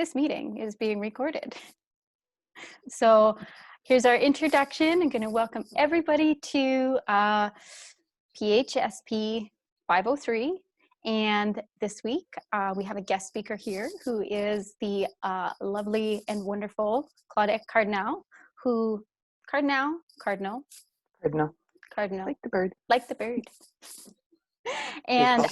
this meeting is being recorded. So here's our introduction. I'm going to welcome everybody to PHSP 503. And this week we have a guest speaker here who is the lovely and wonderful Claudette Cardinal, Cardinal. Like the bird. Like the bird. And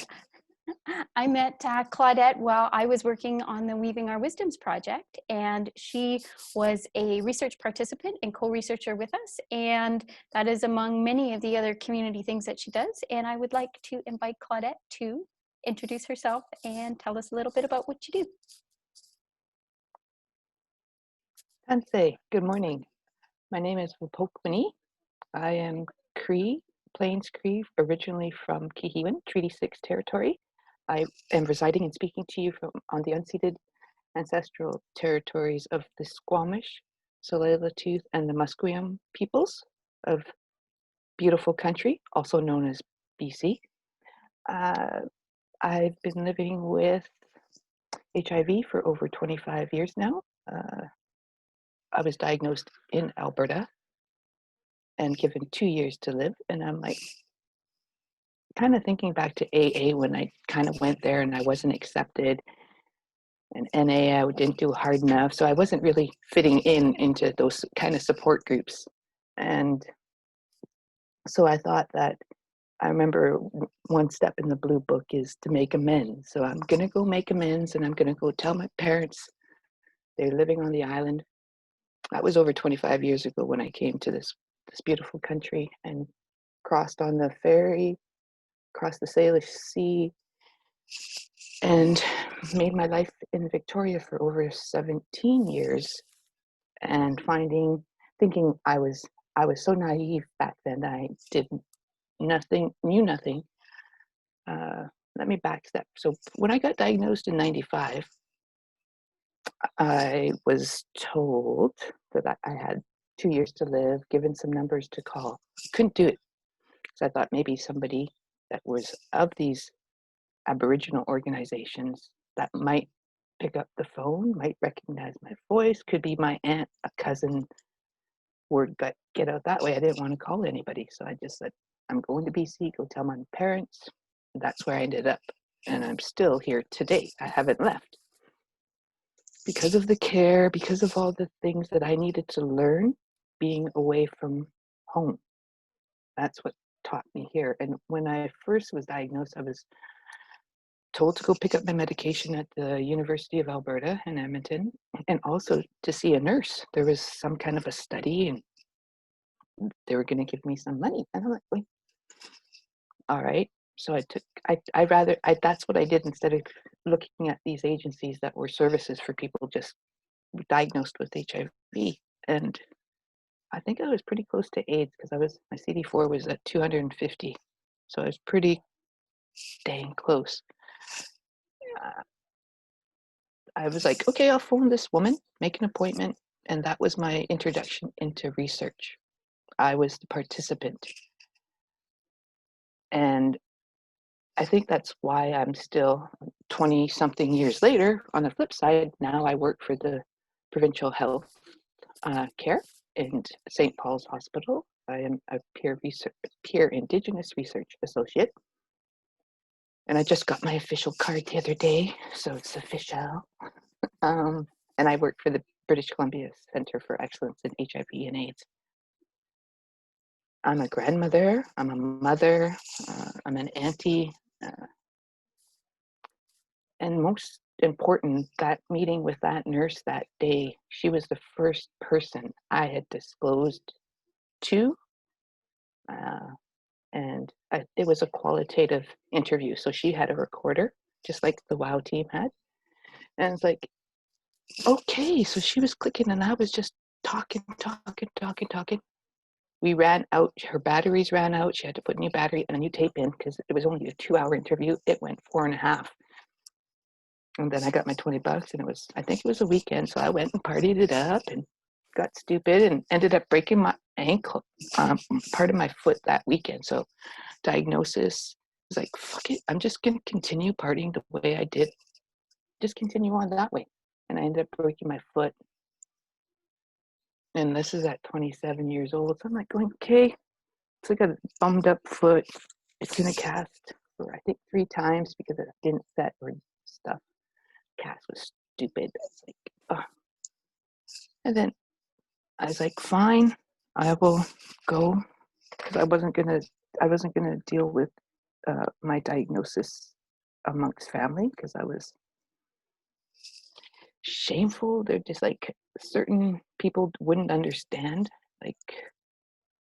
I met Claudette while I was working on the Weaving Our Wisdoms project, and she was a research participant and co-researcher with us, and that is among many of the other community things that she does. And I would like to invite Claudette to introduce herself and tell us a little bit about what you do. Tansei, good morning. My name is Wapokmani. I am Cree, Plains Cree, originally from Kihiwan, Treaty 6 territory. I am residing and speaking to you on the unceded ancestral territories of the Squamish, Tsleil-Waututh, and the Musqueam peoples of beautiful country, also known as BC. I've been living with HIV for over 25 years now. I was diagnosed in Alberta and given 2 years to live, and I'm like, kind of thinking back to AA when I kind of went there and I wasn't accepted, and NA I didn't do hard enough, so I wasn't really fitting into those kind of support groups. And so I thought that, I remember one step in the blue book is to make amends. So I'm gonna go make amends, and I'm gonna go tell my parents they're living on the island. That was over 25 years ago when I came to this beautiful country and crossed on the ferry, crossed the Salish Sea, and made my life in Victoria for over 17 years. And thinking I was so naive back then. I knew nothing. Let me backstep. So when I got diagnosed in 95, I was told that I had 2 years to live, given some numbers to call. Couldn't do it. So I thought maybe somebody that was of these Aboriginal organizations that might pick up the phone, might recognize my voice, could be my aunt, a cousin, word got get out that way. I didn't want to call anybody. So I just said, I'm going to BC, go tell my parents. And that's where I ended up. And I'm still here today. I haven't left. Because of the care, because of all the things that I needed to learn being away from home. That's what taught me here. And when I first was diagnosed, I was told to go pick up my medication at the University of Alberta in Edmonton, and also to see a nurse. There was some kind of a study, and they were going to give me some money. And I'm like, wait, all right. So that's what I did instead of looking at these agencies that were services for people just diagnosed with HIV. And I think I was pretty close to AIDS because my CD4 was at 250. So I was pretty dang close. I was like, okay, I'll phone this woman, make an appointment. And that was my introduction into research. I was the participant. And I think that's why I'm still 20-something years later. On the flip side, now I work for the provincial health care in St. Paul's Hospital. I am a peer Indigenous research associate. And I just got my official card the other day, so it's official. And I work for the British Columbia Centre for Excellence in HIV and AIDS. I'm a grandmother, I'm a mother, I'm an auntie. And most important, that meeting with that nurse that day, she was the first person I had disclosed to. And it was a qualitative interview. So she had a recorder, just like the WOW team had. And it's like, okay, so she was clicking and I was just talking. We ran out, her batteries ran out. She had to put a new battery and a new tape in because it was only a 2-hour interview. It went 4.5. And then I got my $20 and I think it was a weekend. So I went and partied it up and got stupid and ended up breaking my ankle, part of my foot that weekend. So diagnosis was like, fuck it. I'm just going to continue partying the way I did. Just continue on that way. and I ended up breaking my foot. And this is at 27 years old. So I'm like going, okay, it's like a bummed up foot. It's in a cast for I think 3 times because it didn't set or stuff. Cast was stupid. It's like, oh. And then I was like, fine, I will go because I wasn't gonna deal with my diagnosis amongst family because I was shameful. They're just like certain people wouldn't understand. Like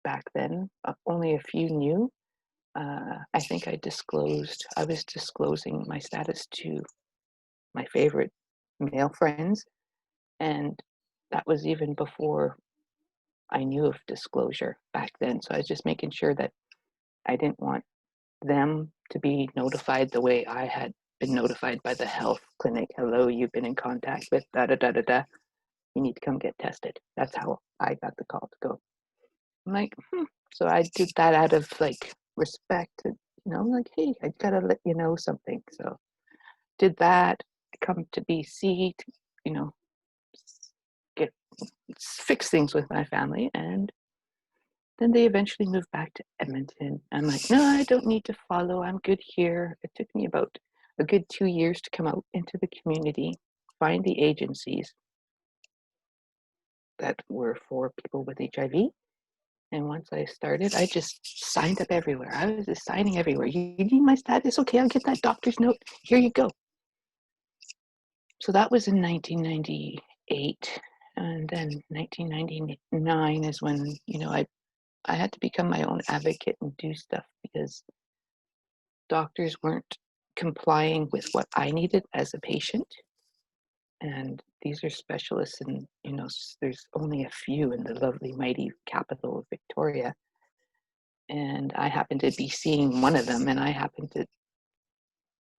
back then, only a few knew. I think I was disclosing my status to my favorite male friends, and that was even before I knew of disclosure back then. So I was just making sure that I didn't want them to be notified the way I had been notified by the health clinic. Hello, you've been in contact with da da da da da. You need to come get tested. That's how I got the call to go. I'm like, So I did that out of like respect, and like, hey, I gotta let you know something. So did that. Come to BC to, you know, get fix things with my family, and then they eventually moved back to Edmonton. I'm like, no, I don't need to follow. I'm good here. It took me about a good 2 years to come out into the community, find the agencies that were for people with HIV. And once I started, I just signed up everywhere. I was just signing everywhere. You need my status? Okay, I'll get that doctor's note. Here you go. So that was in 1998. And then 1999 is when, I had to become my own advocate and do stuff because doctors weren't complying with what I needed as a patient. And these are specialists, and there's only a few in the lovely, mighty capital of Victoria. And I happened to be seeing one of them, and I happened to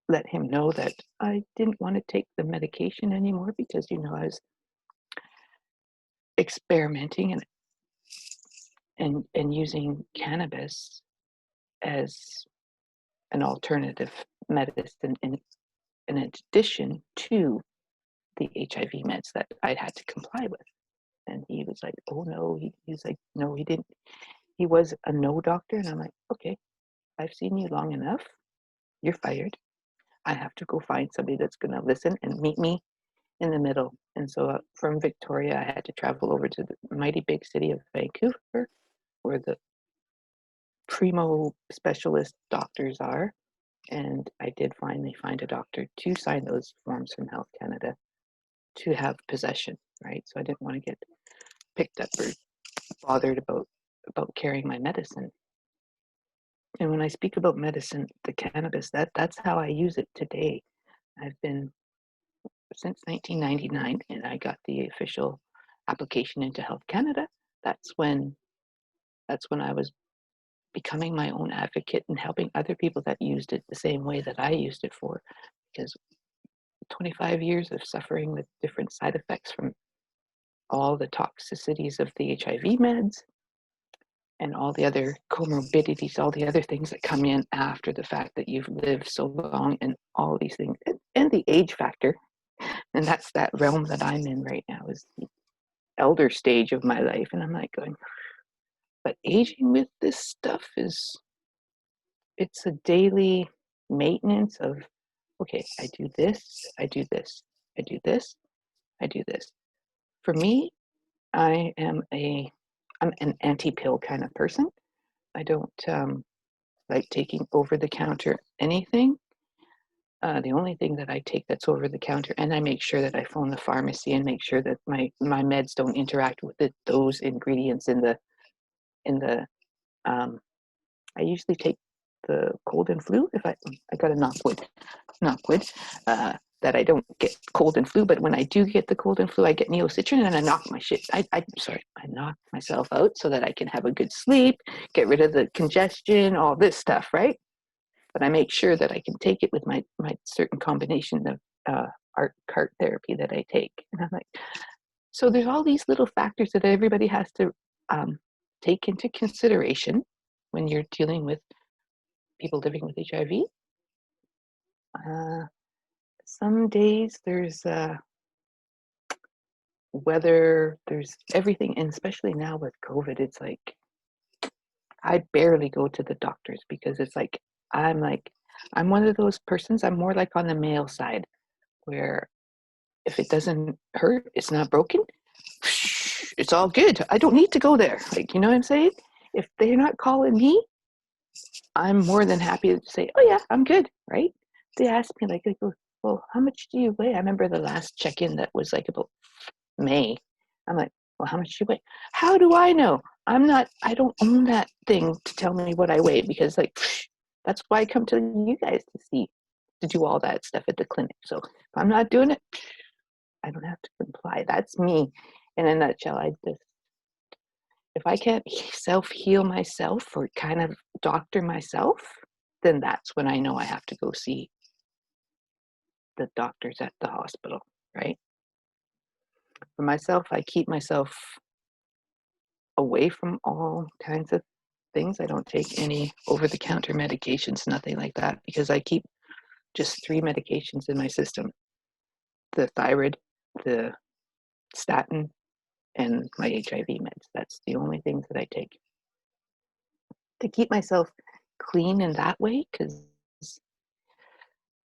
let him know that I didn't want to take the medication anymore because, I was experimenting and using cannabis as an alternative medicine in addition to the HIV meds that I'd had to comply with. And he was like, oh no, he's like, no, he didn't. He was a no doctor. And I'm like, okay, I've seen you long enough. You're fired. I have to go find somebody that's going to listen and meet me in the middle. And so from Victoria, I had to travel over to the mighty big city of Vancouver, where the primo specialist doctors are. And I did finally find a doctor to sign those forms from Health Canada to have possession, right? So I didn't want to get picked up or bothered about carrying my medicine. And when I speak about medicine, the cannabis, that's how I use it today. I've been since 1999, and I got the official application into Health Canada. That's when I was becoming my own advocate and helping other people that used it the same way that I used it for, because 25 years of suffering with different side effects from all the toxicities of the HIV meds and all the other comorbidities, all the other things that come in after the fact that you've lived so long, and all these things, and the age factor. And that's that realm that I'm in right now, is the elder stage of my life. And I'm like going, but aging with this stuff it's a daily maintenance of, okay, I do this, I do this, I do this, I do this. For me, I'm an anti-pill kind of person. I don't like taking over the counter anything. The only thing that I take that's over the counter, and I make sure that I phone the pharmacy and make sure that my meds don't interact with those ingredients in the. I usually take the cold and flu if I got to knock wood, that I don't get cold and flu. But when I do get the cold and flu, I get neocitrin and I knock my shit. I knock myself out so that I can have a good sleep, get rid of the congestion, all this stuff, right? But I make sure that I can take it with my certain combination of cart therapy that I take. And I'm like, so there's all these little factors that everybody has to take into consideration when you're dealing with people living with HIV. Some days there's whether there's everything, and especially now with COVID, it's like I barely go to the doctors because it's like I'm like I'm one of those persons. I'm more like on the male side where if it doesn't hurt, it's not broken. It's all good. I don't need to go there. Like, you know what I'm saying? If they're not calling me, I'm more than happy to say, "Oh yeah, I'm good." Right? They ask me like, "Well, how much do you weigh?" I remember the last check-in that was like about May. I'm like, "Well, how much do you weigh?" How do I know? I don't own that thing to tell me what I weigh because like that's why I come to you guys to do all that stuff at the clinic. So if I'm not doing it, I don't have to comply. That's me in a nutshell. If I can't self heal myself or kind of doctor myself, then that's when I know I have to go see the doctors at the hospital, right? For myself, I keep myself away from all kinds of things. I don't take any over the counter medications, nothing like that, because I keep just 3 medications in my system: the thyroid, the statin, and my HIV meds. That's the only things that I take to keep myself clean in that way. Because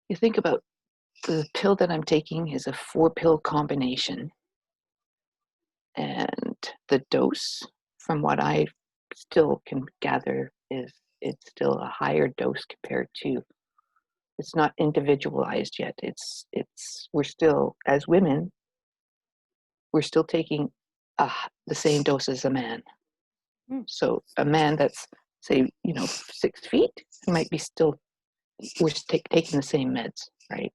you think about the pill that I'm taking is a 4-pill combination, and the dose, from what I still can gather, is it's still a higher dose compared to. It's not individualized yet. It's we're still, as women, we're still taking the same dose as a man. So a man that's, say, 6 feet might be still, we're taking the same meds, right?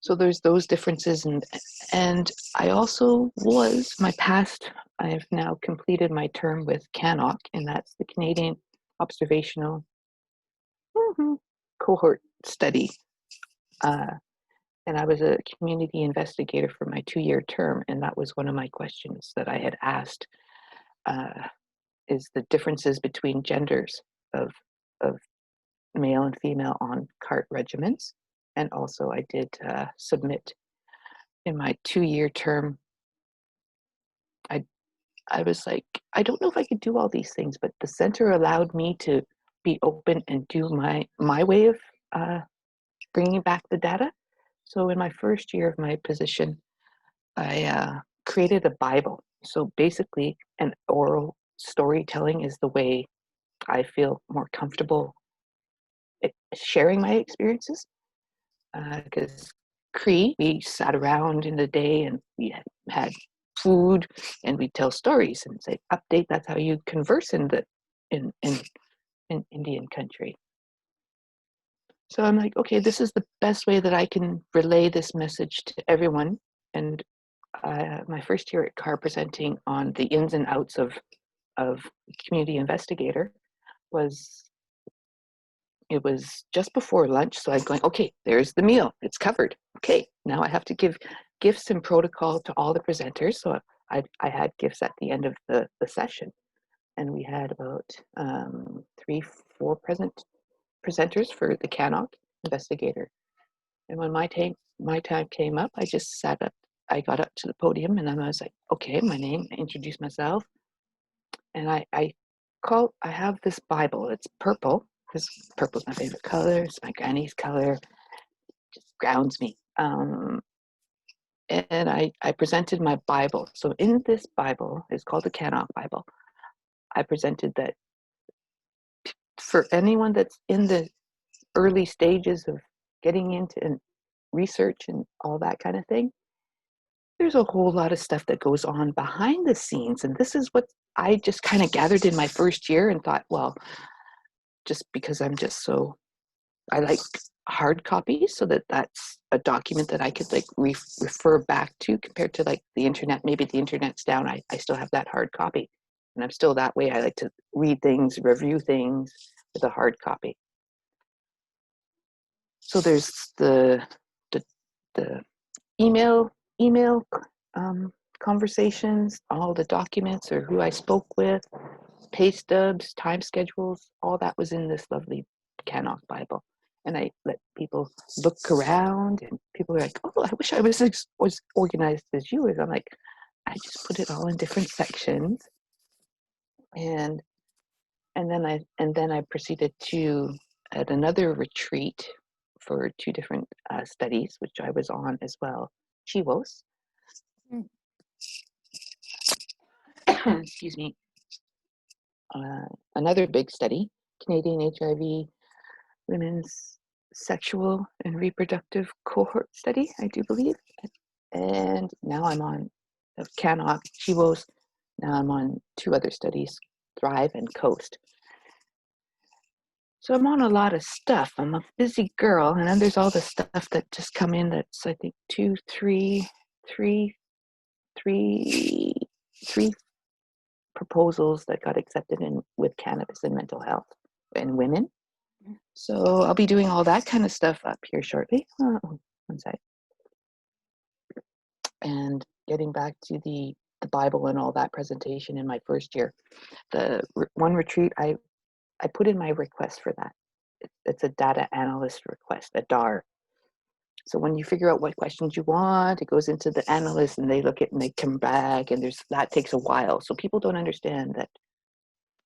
So there's those differences, and I also I've now completed my term with CANOC, and that's the Canadian Observational Cohort Study. And I was a community investigator for my 2-year term, and that was one of my questions that I had asked, is the differences between genders of male and female on CART regimens. And also I did submit in my 2-year term. I was like, I don't know if I could do all these things, but the center allowed me to be open and do my way of bringing back the data. So in my first year of my position, I created a Bible. So basically, an oral storytelling is the way I feel more comfortable sharing my experiences. Because Cree, we sat around in the day and we had food and we'd tell stories and say update. That's how you converse in Indian country. So I'm like, okay, this is the best way that I can relay this message to everyone. And my first year at CAR, presenting on the ins and outs of community investigator, it was just before lunch. So I'm going, okay, there's the meal, it's covered. Okay, now I have to give gifts and protocol to all the presenters. So I had gifts at the end of the session, and we had about 3-4 presenters for the CANOC investigator. And when my time came up, I just sat up. I got up to the podium and then I was like, okay, my name, I introduced myself. And I have this Bible. It's purple because purple's my favorite color. It's my granny's color. It just grounds me. And I presented my Bible. So in this Bible, it's called the CANOC Bible. I presented that for anyone that's in the early stages of getting into research and all that kind of thing, there's a whole lot of stuff that goes on behind the scenes. And this is what I just kind of gathered in my first year and thought, well, just because I like hard copies, so that's a document that I could like refer back to, compared to like the internet. Maybe the internet's down. I still have that hard copy. And I'm still that way. I like to read things, review things with a hard copy. So there's the email conversations, all the documents or who I spoke with, pay stubs, time schedules, all that was in this lovely CANOC Bible. and I let people look around, and people are like, "Oh, I wish I was organized as you is." I'm like, I just put it all in different sections, and and then I proceeded to at another retreat for two different studies, which I was on as well. Chivos, Mm. excuse me, another big study, Canadian HIV women's sexual and reproductive cohort study, I do believe. And now I'm on CANOC, Chivos. Now I'm on two other studies, Thrive and Coast. So I'm on a lot of stuff. I'm a busy girl, and then there's all the stuff that just come in. That's I think three proposals that got accepted in with cannabis and mental health and women. So I'll be doing all that kind of stuff up here shortly. One sec. And getting back to the Bible and all that presentation in my first year, the one retreat I put in my request for that. It's a data analyst request, a DAR. So when you figure out what questions you want, it goes into the analyst and they look at and they come back, and that takes a while. So people don't understand that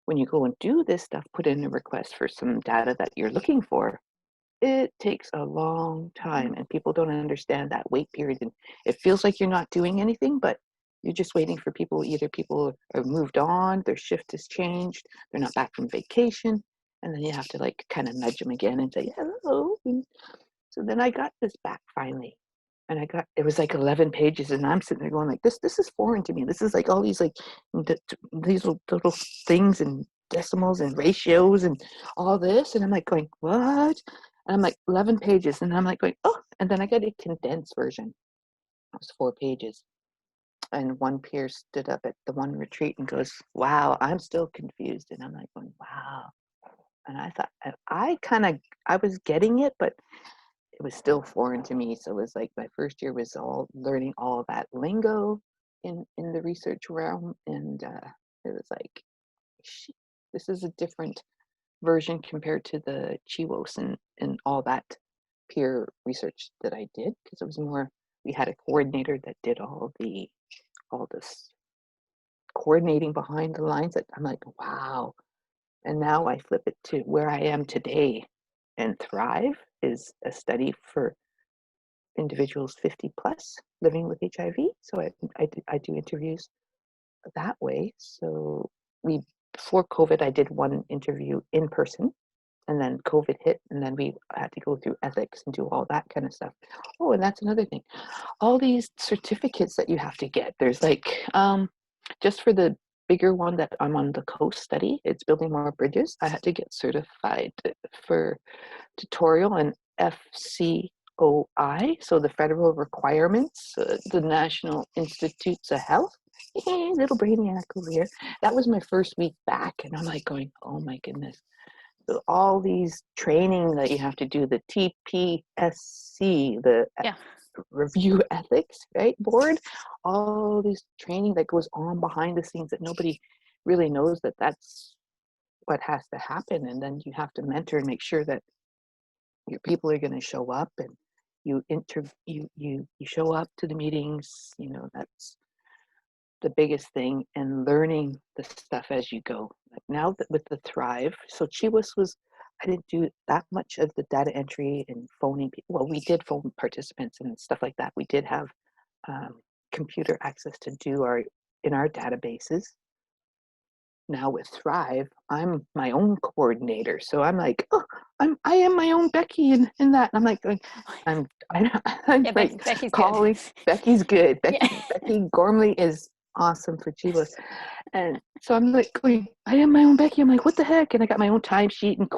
when you go and do this stuff, put in a request for some data that you're looking for, it takes a long time, and people don't understand that wait period. And it feels like you're not doing anything, but you're just waiting for people. Either people are moved on, their shift has changed, they're not back from vacation, and then you have to like kind of nudge them again and say hello. And so then I got this back finally, and it was like 11 pages, and I'm sitting there going like this is foreign to me. This is like all these like these little things and decimals and ratios and all this, and I'm like going what? And I'm like 11 pages, and I'm like going oh, and then I got a condensed version. It was 4 pages, and one peer stood up at the one retreat and goes, "Wow, I'm still confused," and I'm like going wow, and I thought I was getting it, but it was still foreign to me. So it was like my first year was all learning all of that lingo in the research realm, and it was like, this is a different version compared to the Chivos and all that peer research that I did, because it was more, we had a coordinator that did all this coordinating behind the lines that I'm like, wow. And now I flip it to where I am today, and Thrive is a study for individuals 50 plus living with HIV. So I do interviews that way. So before COVID, I did one interview in person, and then COVID hit, and then we had to go through ethics and do all that kind of stuff. Oh, and that's another thing. All these certificates that you have to get. There's like, just for the bigger one that I'm on, the coast study, it's building more bridges. I had to get certified for tutorial and FCOI, so the federal requirements, the National Institutes of Health. Little brainiac over here. That was my first week back, and I'm like going, oh my goodness. So all these training that you have to do, the TPSC, the Review Ethics, right, board, all this training that goes on behind the scenes that nobody really knows that that's what has to happen. And then you have to mentor and make sure that your people are going to show up, and you show up to the meetings. That's the biggest thing, and learning the stuff as you go. Like now that with the Thrive, so I didn't do that much of the data entry and phoning people. Well, we did phone participants and stuff like that. We did have computer access to do in our databases. Now with Thrive, I'm my own coordinator. So I'm like, oh, I am my own Becky in that. And I'm like, I'm Yeah, like Becky's calling. good. Becky's good. Yeah. Becky Gormley is awesome for Chivas. And so I'm like going, I am my own Becky. I'm like, what the heck? And I got my own timesheet and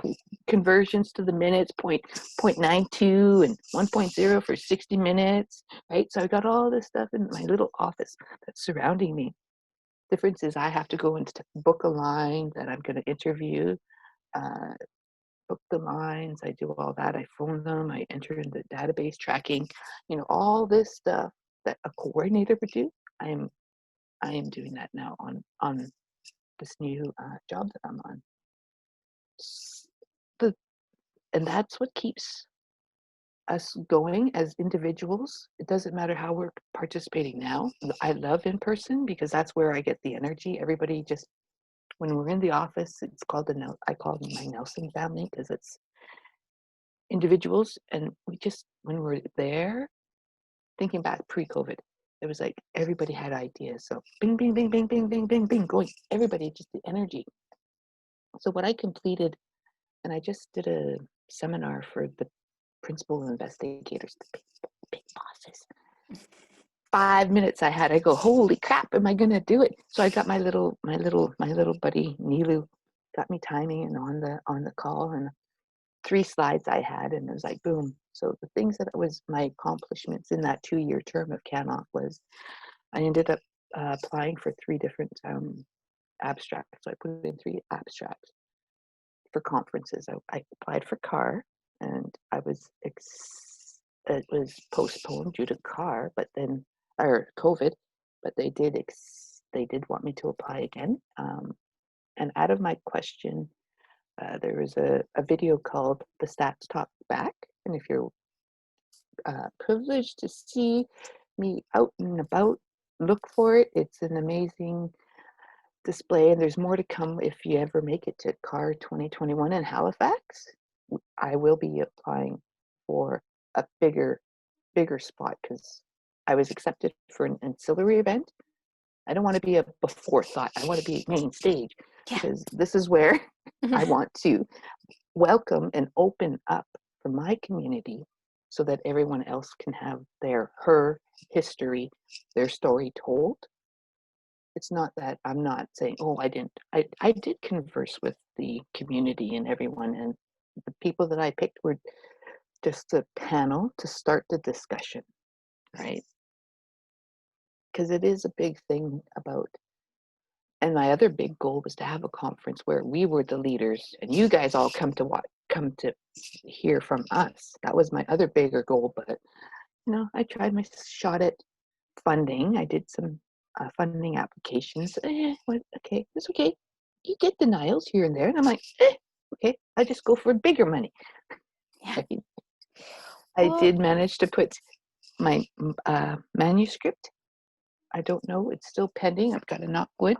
conversions to the minutes, 0.92 and 1.0 for 60 minutes, right? So I got all this stuff in my little office that's surrounding me. Difference is I have to go and book a line that I'm going to interview, book the lines. I do all that. I phone them. I enter in the database tracking. All this stuff that a coordinator would do. I am doing that now on this new job that I'm on. And that's what keeps us going as individuals. It doesn't matter how we're participating now. I love in person because that's where I get the energy. Everybody just, when we're in the office, it's called I call them my Nelson family because it's individuals. And we just, when we're there, thinking back pre-COVID, it was like everybody had ideas. So bing, bing, bing, bing, bing, bing, bing, bing, going. Everybody, just the energy. So what I completed, and I just did a seminar for the principal investigators, the big bosses. 5 minutes I had, I go, holy crap, am I gonna do it? So I got my little buddy Nilu got me timing and on the call, and 3 slides I had, and it was like boom. So the things that was my accomplishments in that 2-year term of CANOF was I ended up applying for 3 different abstracts. So I put in 3 abstracts for conferences. I applied for CAR, and it was postponed due to CAR, but then or COVID, but they did want me to apply again. And out of my question, there was a video called "The Stats Talk Back," and if you're privileged to see me out and about, look for it. It's an amazing display, and there's more to come if you ever make it to CAR 2021 in Halifax. I will be applying for a bigger spot because I was accepted for an ancillary event. I don't want to be a before thought. I want to be main stage because this is where I want to welcome and open up for my community so that everyone else can have her history, their story told. It's not that I'm not saying, oh, I didn't. I did converse with the community and everyone, and the people that I picked were just a panel to start the discussion, right? Because it is a big thing about, and my other big goal was to have a conference where we were the leaders and you guys all come to hear from us. That was my other bigger goal, but I tried my shot at funding. I did some funding applications. Okay, it's okay. You get denials here and there, and I'm like, okay, I just go for bigger money. Yeah. I did manage to put my manuscript. I don't know, it's still pending. I've got to knock wood.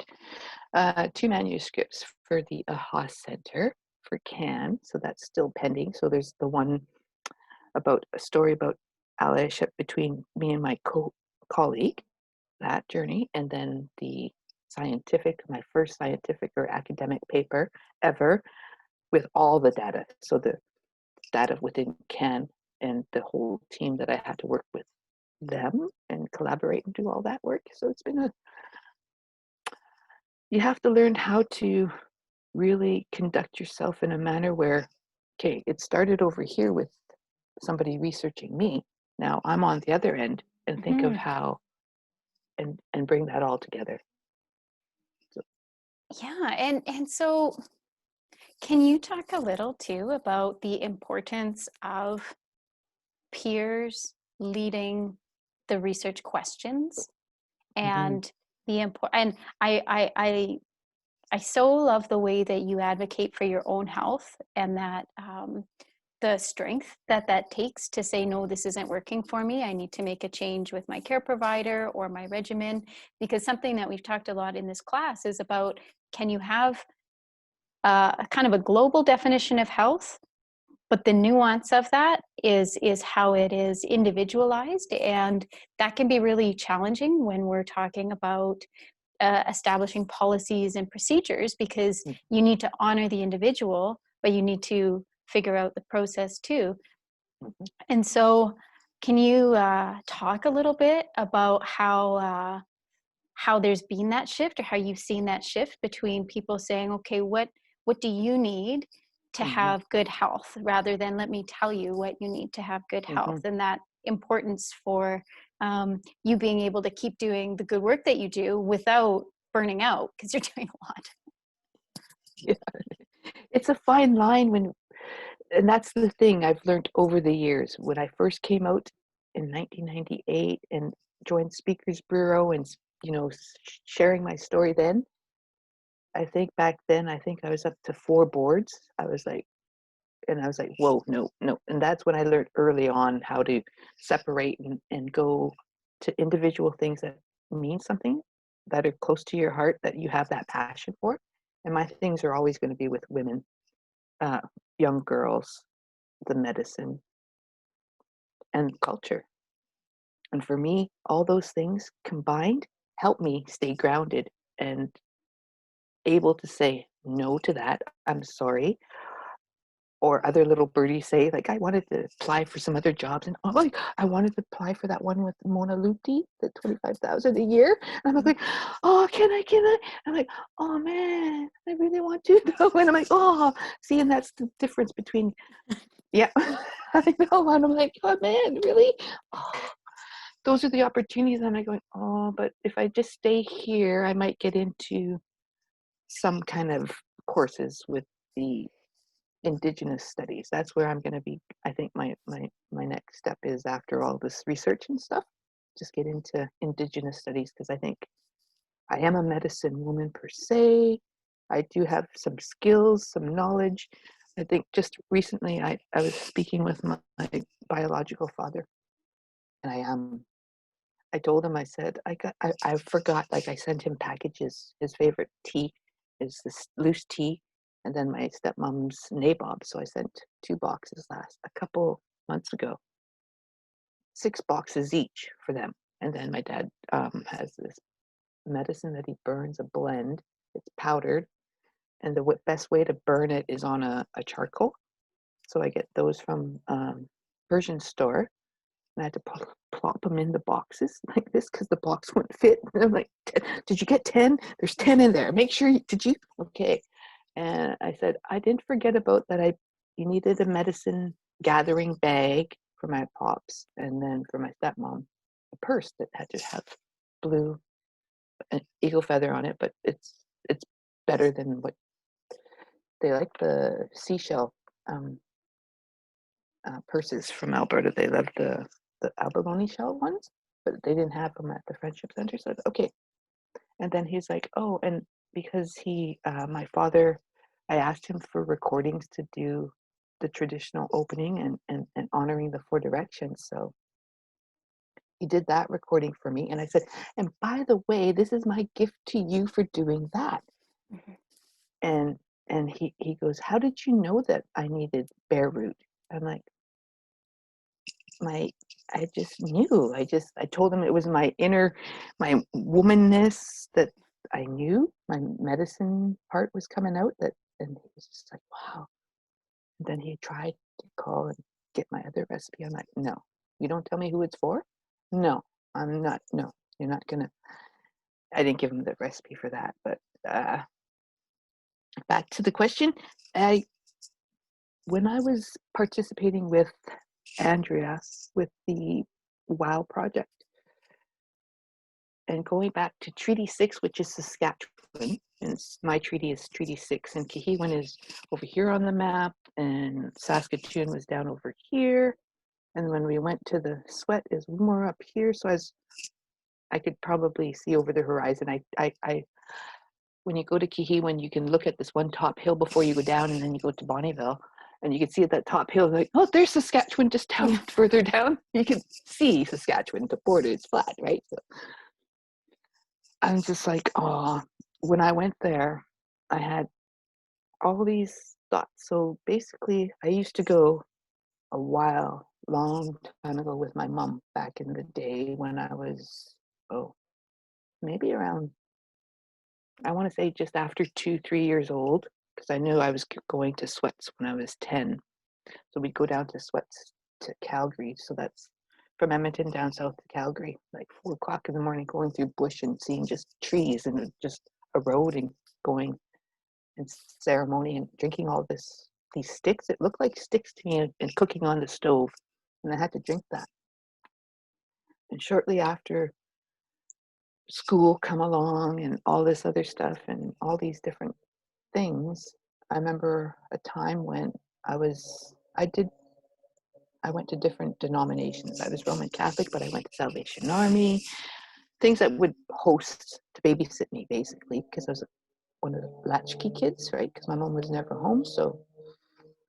2 manuscripts for the AHA Center for CAN, so that's still pending. So there's the one about a story about allyship between me and my colleague, that journey, and then my first scientific or academic paper ever with all the data. So the data within CAN and the whole team that I had to work with them and collaborate and do all that work. So it's been you have to learn how to really conduct yourself in a manner where, okay, it started over here with somebody researching me. Now I'm on the other end and think of how and bring that all together. So. Yeah, and so can you talk a little too about the importance of peers leading the research questions and and I so love the way that you advocate for your own health and that the strength that takes to say, no, this isn't working for me. I need to make a change with my care provider or my regimen, because something that we've talked a lot in this class is about, can you have a kind of a global definition of health, but the nuance of that is how it is individualized, and that can be really challenging when we're talking about establishing policies and procedures, because you need to honor the individual, but you need to figure out the process too. And so can you talk a little bit about how there's been that shift, or how you've seen that shift between people saying, okay, what do you need to have good health, rather than let me tell you what you need to have good health, and that importance for you being able to keep doing the good work that you do without burning out, because you're doing a lot. Yeah. It's a fine line and that's the thing I've learned over the years. When I first came out in 1998 and joined Speakers Bureau and sharing my story then, I think back then I was up to 4 boards. I was like, And I was like, whoa, no, no. And that's when I learned early on how to separate and go to individual things that mean something, that are close to your heart, that you have that passion for. And my things are always going to be with women, uh, young girls, the medicine, and culture. And for me, all those things combined help me stay grounded and able to say no to that. I'm sorry. Or other little birdies say, like, I wanted to apply for some other jobs, and oh, like, I wanted to apply for that one with Mona Luti, the 25,000 a year. And I'm like, oh, can I? I'm like, oh man, I really want to though. And I'm like, oh, see, and that's the difference between, yeah, I know. And I'm like, oh man, really? Oh, those are the opportunities. And I'm like going, oh, but if I just stay here, I might get into some kind of courses with the Indigenous studies. That's where I'm going to be. I think my next step is, after all this research and stuff, just get into Indigenous studies, because I think I am a medicine woman per se. I do have some skills, some knowledge. I think just recently I was speaking with my biological father, and I told him, I said, I forgot, like, I sent him packages. His favorite tea is this loose tea, and then my stepmom's nabob. So I sent 2 boxes a couple months ago, 6 boxes each for them. And then my dad has this medicine that he burns, a blend. It's powdered, and the best way to burn it is on a charcoal. So I get those from Persian store. And I had to plop them in the boxes like this because the box wouldn't fit. And I'm like, did you get 10? There's 10 in there. Make sure did you? Okay. And I said, I didn't forget about that. You needed a medicine gathering bag for my pops, and then for my stepmom, a purse that had to have blue eagle feather on it, but it's better than what they like, the seashell purses from Alberta. They love the abalone shell ones, but they didn't have them at the Friendship Center. So okay. And then he's like, oh, and because my father, I asked him for recordings to do the traditional opening and honoring the 4 directions. So he did that recording for me. And I said, and by the way, this is my gift to you for doing that. Mm-hmm. And he goes, how did you know that I needed bare root? I'm like, I just knew. I told him it was my womanness that I knew. My medicine part was coming out, and he was just like, wow. And then he tried to call and get my other recipe. I'm like, no, you don't tell me who it's for? No, I'm not. No, you're not gonna. I didn't give him the recipe for that. But back to the question. When I was participating with Andrea with the WOW project, and going back to Treaty 6, which is Saskatchewan, and my treaty is Treaty 6, and Kihiwan is over here on the map, and Saskatoon was down over here, and when we went to the Sweat is more up here, so I could probably see over the horizon. When you go to Kihiwan, you can look at this one top hill before you go down, and then you go to Bonnyville, and you can see at that top hill, like, oh, there's Saskatchewan just down further down. You can see Saskatchewan, the border is flat, right? So I'm just like, oh, when I went there, I had all these thoughts. So basically, I used to go long time ago with my mom back in the day when I was, maybe around, I want to say just after 2-3 years old, because I knew I was going to Sweats when I was 10. So we'd go down to Sweats to Calgary. So that's from Edmonton down south to Calgary, like 4 o'clock in the morning, going through bush and seeing just trees and just a road and going and ceremony and drinking all these sticks. It looked like sticks to me, and cooking on the stove. And I had to drink that. And shortly after, school come along and all this other stuff and all these different things. I remember a time when I went to different denominations. I was Roman Catholic, but I went to Salvation Army, things that would host to babysit me, basically, because I was one of the latchkey kids, right? Because my mom was never home. So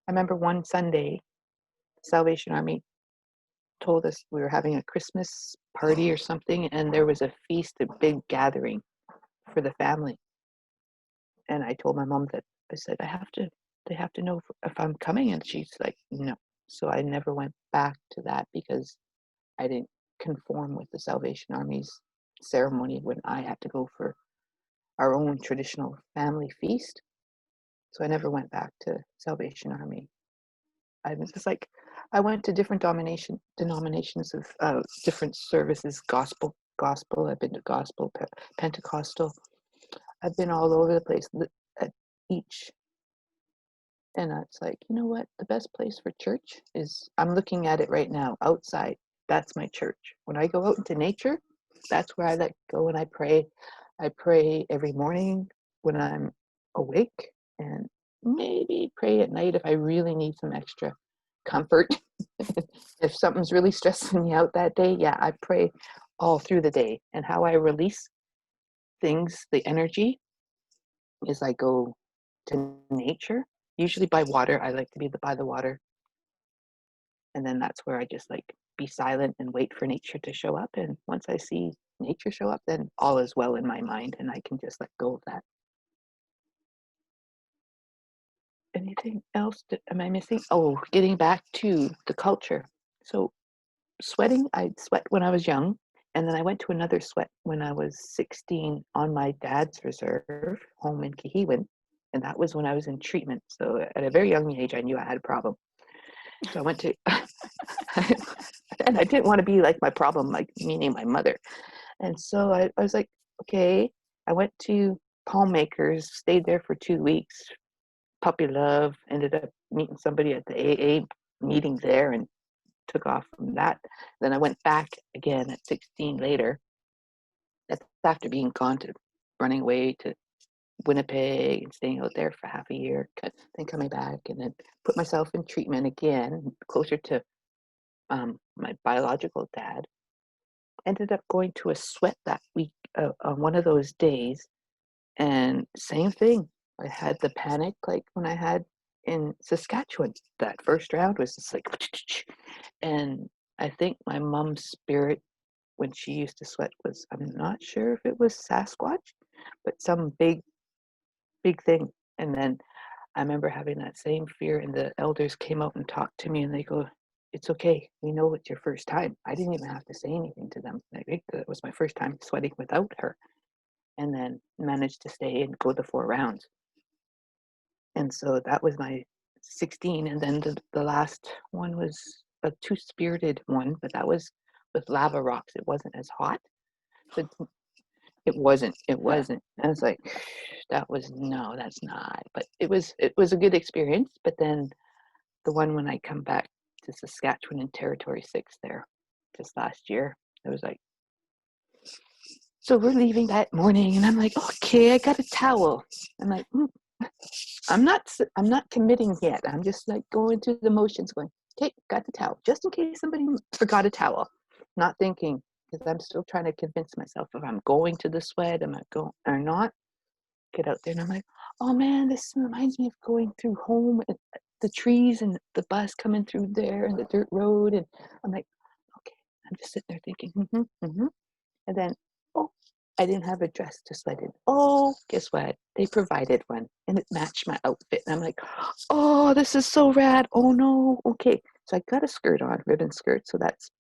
I remember one Sunday, Salvation Army told us we were having a Christmas party or something, and there was a feast, a big gathering for the family. And I told my mom that I said, they have to know if I'm coming. And she's like, no. So I never went back to that because I didn't conform with the Salvation Army's ceremony when I had to go for our own traditional family feast. So I never went back to Salvation Army. I was just like, I went to different denominations of different services, gospel. I've been to gospel, Pentecostal. I've been all over the place at each. And it's like, you know what? The best place for church is, I'm looking at it right now, outside. That's my church. When I go out into nature, that's where I like go and I pray. I pray every morning when I'm awake, and maybe pray at night if I really need some extra comfort. If something's really stressing me out that day, yeah, I pray all through the day. And how I release things, the energy, is I go to nature, usually by water. I like to be by the water. And then that's where I just like be silent and wait for nature to show up. And once I see nature show up, then all is well in my mind and I can just let go of that. Anything else am I missing? Oh, getting back to the culture. So sweating, I'd sweat when I was young. And then I went to another sweat when I was 16 on my dad's reserve home in Kihiwin. And that was when I was in treatment. So at a very young age, I knew I had a problem. So I went to, and I didn't want to be like my problem, like meaning my mother. And so I was like, okay, I went to Palmmakers, stayed there for 2 weeks, puppy love, ended up meeting somebody at the AA meeting there and took off from that. Then I went back again at 16 later. That's after being gone to running away to Winnipeg and staying out there for half a year, then coming back and then put myself in treatment again, closer to my biological dad. Ended up going to a sweat that week on one of those days, and same thing. I had the panic like when I had in Saskatchewan. That first round was just like, and I think my mom's spirit when she used to sweat was, I'm not sure if it was Sasquatch, but some big thing. And then I remember having that same fear, and the elders came out and talked to me, and they go, "It's okay. We know it's your first time." I didn't even have to say anything to them. I think that was my first time sweating without her, and then managed to stay and go the 4 rounds. And so that was my 16. And then the last one was a two-spirited one, but that was with lava rocks. It wasn't as hot. So it wasn't. It wasn't. And it's like, that was no, that's not. But it was a good experience. But then the one when I come back to Saskatchewan in Territory 6 there just last year, it was like, so we're leaving that morning, and I'm like, okay, I got a towel. I'm like, I'm not committing yet. I'm just like going through the motions, going, okay, got the towel, just in case somebody forgot a towel. Not thinking, because I'm still trying to convince myself if I'm going to the sweat, am I going or not? Get out there, and I'm like, oh man, this reminds me of going through home, and the trees and the bus coming through there and the dirt road, and I'm like, okay, I'm just sitting there thinking, and then, oh, I didn't have a dress to sweat in. Oh, guess what? They provided one, and it matched my outfit, and I'm like, oh, this is so rad. Oh no, okay, so I got a skirt on, ribbon skirt, so that's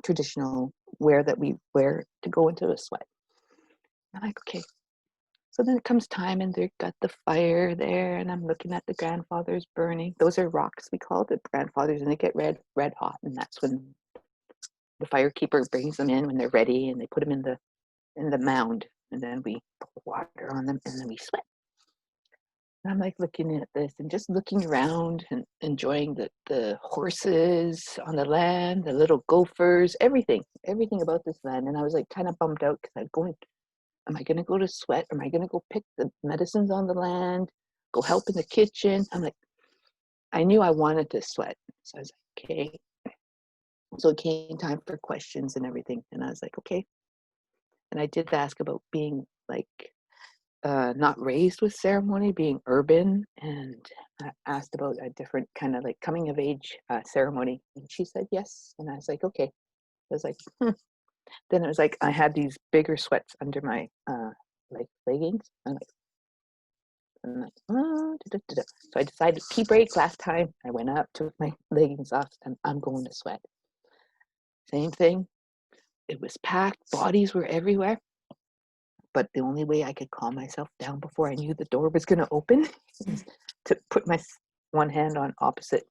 traditional wear that we wear to go into a sweat. I'm like, okay. So then it comes time, and they've got the fire there, and I'm looking at the grandfathers burning. Those are rocks, we call it, grandfathers, and they get red hot, and that's when the firekeeper brings them in when they're ready, and they put them in the mound, and then we pour water on them, and then we sweat. And I'm like looking at this and just looking around and enjoying the horses on the land, the little gophers, everything about this land. And I was like kind of bummed out because I'm going, am I going to go to sweat? Am I going to go pick the medicines on the land, go help in the kitchen? I'm like, I knew I wanted to sweat. So I was like, okay. So it came time for questions and everything. And I was like, okay. And I did ask about being like not raised with ceremony, being urban, and I asked about a different kind of like coming of age ceremony, and she said yes, and I was like, okay. I was like, hmm. Then it was like I had these bigger sweats under my like leggings. I'm like, oh, da, da, da, da. So I decided tea break last time. I went up, took my leggings off, and I'm going to sweat. Same thing. It was packed. Bodies were everywhere. But the only way I could calm myself down before I knew the door was going to open is to put my one hand on opposite,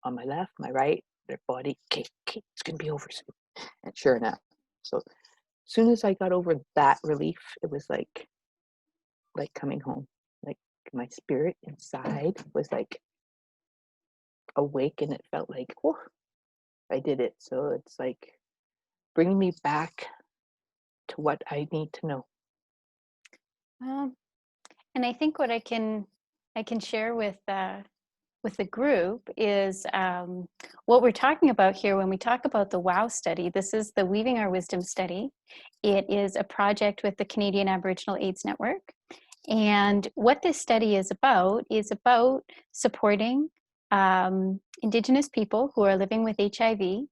on my left, my right, their body. Okay, it's going to be over soon. And sure enough. So as soon as I got over that relief, it was like coming home. Like my spirit inside was like awake, and it felt like, oh, I did it. So it's like bringing me back to what I need to know. And I think what I can share with the group is what we're talking about here when we talk about the WOW study. This is the Weaving Our Wisdom study. It is a project with the Canadian Aboriginal AIDS Network. And what this study is about supporting Indigenous people who are living with HIV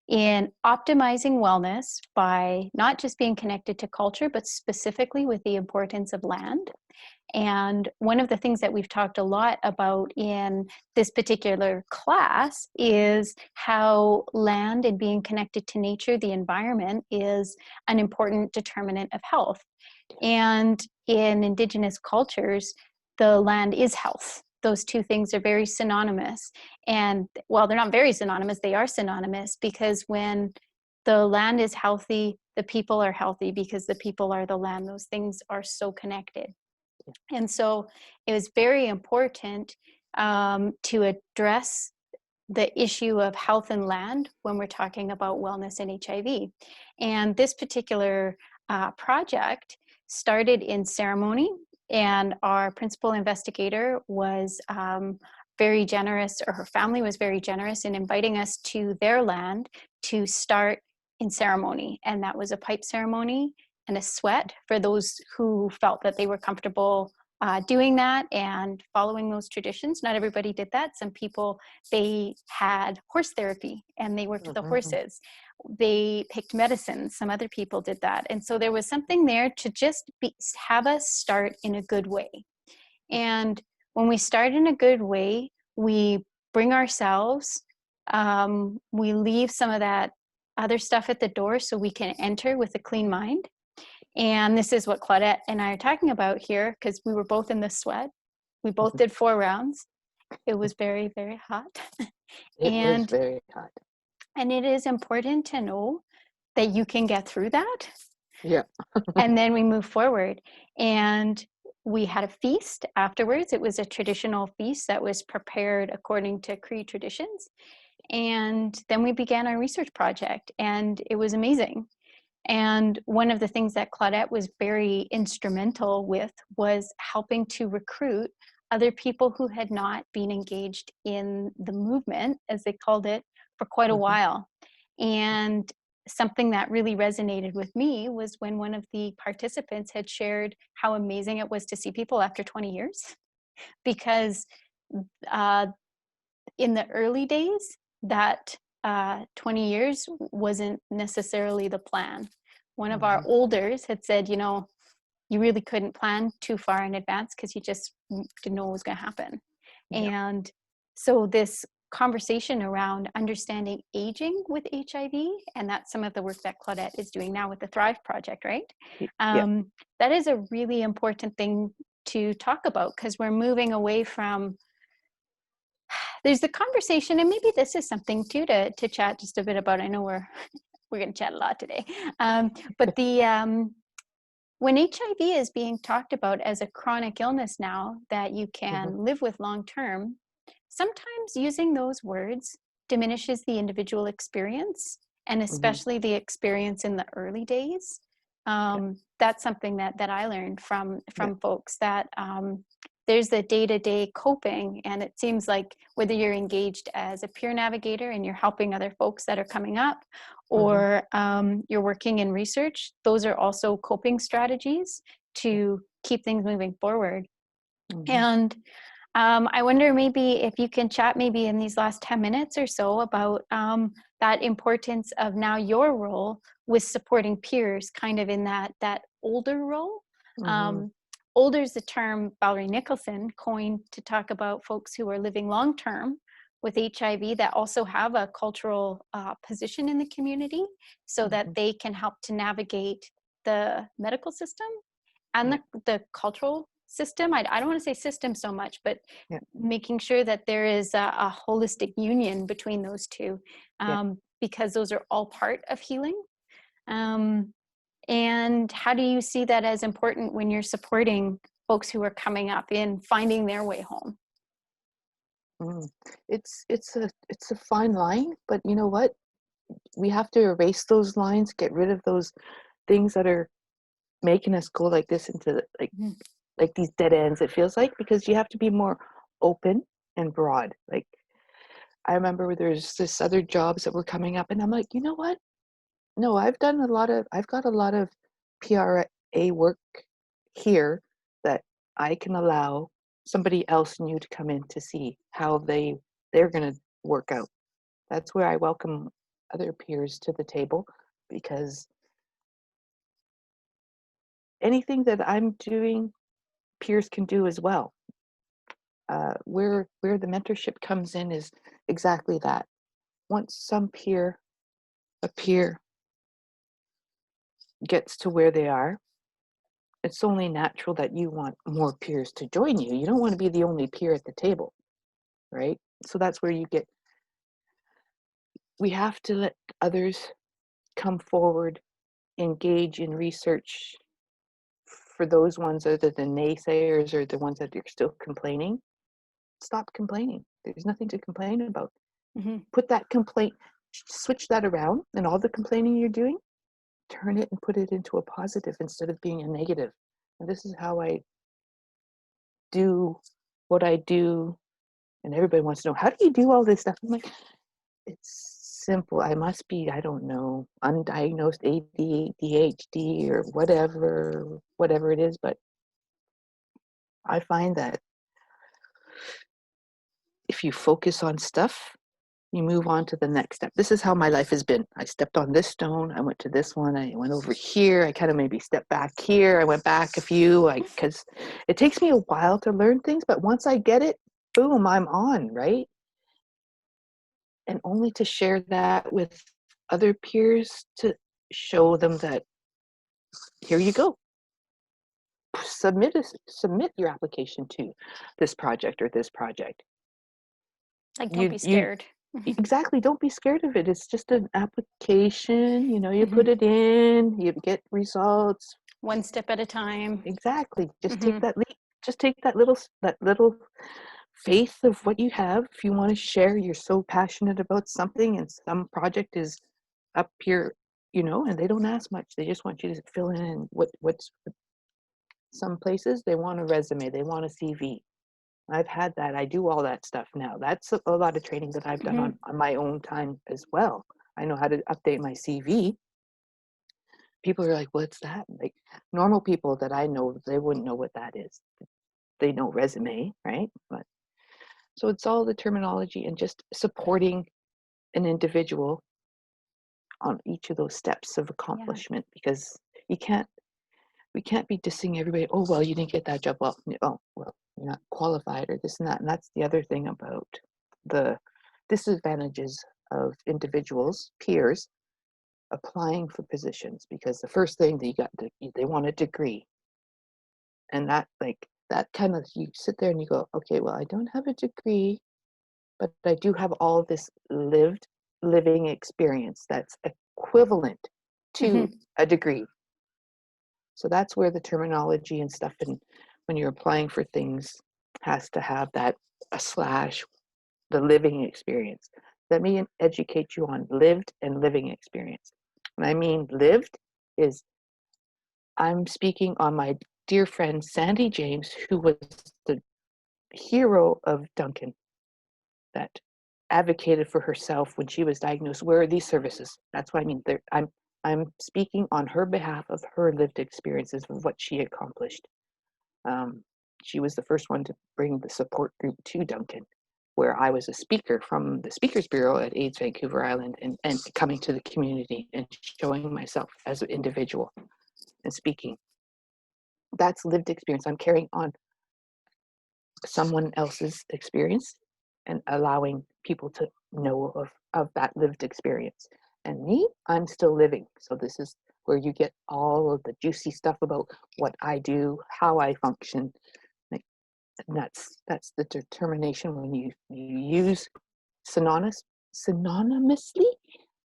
in optimizing wellness by not just being connected to culture, but specifically with the importance of land. And one of the things that we've talked a lot about in this particular class is how land and being connected to nature, the environment, is an important determinant of health. And in Indigenous cultures, the land is health. Those two things are very synonymous. And while they're not very synonymous, they are synonymous, because when the land is healthy, the people are healthy, because the people are the land. Those things are so connected. And so it was very important to address the issue of health and land when we're talking about wellness and HIV. And this particular project started in ceremony, and our principal investigator was very generous, or her family was very generous in inviting us to their land to start in ceremony. And that was a pipe ceremony and a sweat for those who felt that they were comfortable doing that and following those traditions. Not everybody did that. Some people, they had horse therapy and they worked with the horses. They picked medicines. Some other people did that. And so there was something there to just have us start in a good way. And when we start in a good way, we bring ourselves, we leave some of that other stuff at the door so we can enter with a clean mind. And this is what Claudette and I are talking about here, because we were both in the sweat. We both did 4 rounds. It was very, very hot. It was very hot. And it is important to know that you can get through that. Yeah. And then we move forward. And we had a feast afterwards. It was a traditional feast that was prepared according to Cree traditions. And then we began our research project, and it was amazing. And one of the things that Claudette was very instrumental with was helping to recruit other people who had not been engaged in the movement, as they called it, for quite a while. And something that really resonated with me was when one of the participants had shared how amazing it was to see people after 20 years. Because in the early days, that 20 years wasn't necessarily the plan. One of our olders had said, you know, you really couldn't plan too far in advance because you just didn't know what was going to happen. Yeah. And so this conversation around understanding aging with HIV, and that's some of the work that Claudette is doing now with the Thrive Project, right? That is a really important thing to talk about, because we're moving away from, there's the conversation, and maybe this is something too to chat just a bit about. I know we're going to chat a lot today, but the when HIV is being talked about as a chronic illness now that you can live with long term, sometimes using those words diminishes the individual experience, and especially the experience in the early days. That's something that I learned from folks, that there's the day-to-day coping, and it seems like whether you're engaged as a peer navigator and you're helping other folks that are coming up, or you're working in research, those are also coping strategies to keep things moving forward. Mhm. And I wonder maybe if you can chat maybe in these last 10 minutes or so about that importance of now your role with supporting peers, kind of in that older role. Mhm. Um, Older is the term Valerie Nicholson coined to talk about folks who are living long term with HIV that also have a cultural position in the community, so that Mhm. they can help to navigate the medical system and Yeah. the cultural system. I don't want to say system so much, but Yeah. making sure that there is a holistic union between those two, Yeah. because those are all part of healing. Um, and how do you see that as important when you're supporting folks who are coming up in finding their way home? Mm. It's a fine line, but you know what? We have to erase those lines, get rid of those things that are making us go like this into Mhm. like these dead ends, it feels like, because you have to be more open and broad. Like, I remember there's this other jobs that were coming up, and I'm like, you know what? No, I've got a lot of PRA work here that I can allow somebody else new to come in to see how they're going to work out. That's where I welcome other peers to the table, because anything that I'm doing, peers can do as well. Where the mentorship comes in is exactly that. Once a peer gets to where they are, it's only natural that you want more peers to join you. You don't want to be the only peer at the table, right? So that's where we have to let others come forward, engage in research. For those ones that are the naysayers or the ones that are still complaining, stop complaining. There's nothing to complain about. Mhm. Put that complaint, switch that around, and all the complaining you're doing, turn it and put it into a positive instead of being a negative. And this is how I do what I do. And everybody wants to know, how do you do all this stuff? I'm like, it's simple. I must be, I don't know, undiagnosed ADHD or whatever it is. But I find that if you focus on stuff, you move on to the next step. This is how my life has been. I stepped on this stone. I went to this one. I went over here. I kind of maybe stepped back here. I went back a few, because it takes me a while to learn things. But once I get it, boom, I'm on, right? And only to share that with other peers to show them that here you go. Submit your application to this project or this project. Like, don't You be you scared. Mhm. Exactly, don't be scared of it. It's just an application, you put Mhm. it in, you get results. One step at a time. Exactly. Just take Mhm. that leap. Just take that little faith of what you have. If you want to share, you're so passionate about something and some project is up here, and they don't ask much. They just want you to fill in what's some places they want a resume, they want a CV. I've had that. I do all that stuff now. That's a lot of training that I've done Mhm. on my own time as well. I know how to update my CV. People are like, what's that? Like, normal people that I know, they wouldn't know what that is. They know resume, right? But so it's all the terminology and just supporting an individual on each of those steps of Yeah. accomplishment, because you can't we can't be dissing everybody. Oh, well, you didn't get that job. Well, oh, well, you're not qualified or this and that. And that's the other thing about the disadvantages of individuals, peers, applying for positions, because the first thing they want a degree. And that kind of, you sit there and you go, okay, well, I don't have a degree, but I do have all this living experience that's equivalent to Mhm. a degree. So that's where the terminology and stuff, and when you're applying for things, has to have that a slash, the living experience. Let me educate you on lived and living experience. When I mean lived is, I'm speaking on my dear friend Sandy James, who was the hero of Duncan, that advocated for herself when she was diagnosed. Where are these services? That's what I mean. I'm speaking on her behalf of her lived experiences of what she accomplished. She was the first one to bring the support group to Duncan, where I was a speaker from the Speakers Bureau at AIDS Vancouver Island, and coming to the community and showing myself as an individual and speaking. That's lived experience. I'm carrying on someone else's experience and allowing people to know of that lived experience. And me, I'm still living. So this is where you get all of the juicy stuff about what I do, how I function. And that's the determination when you use synonymously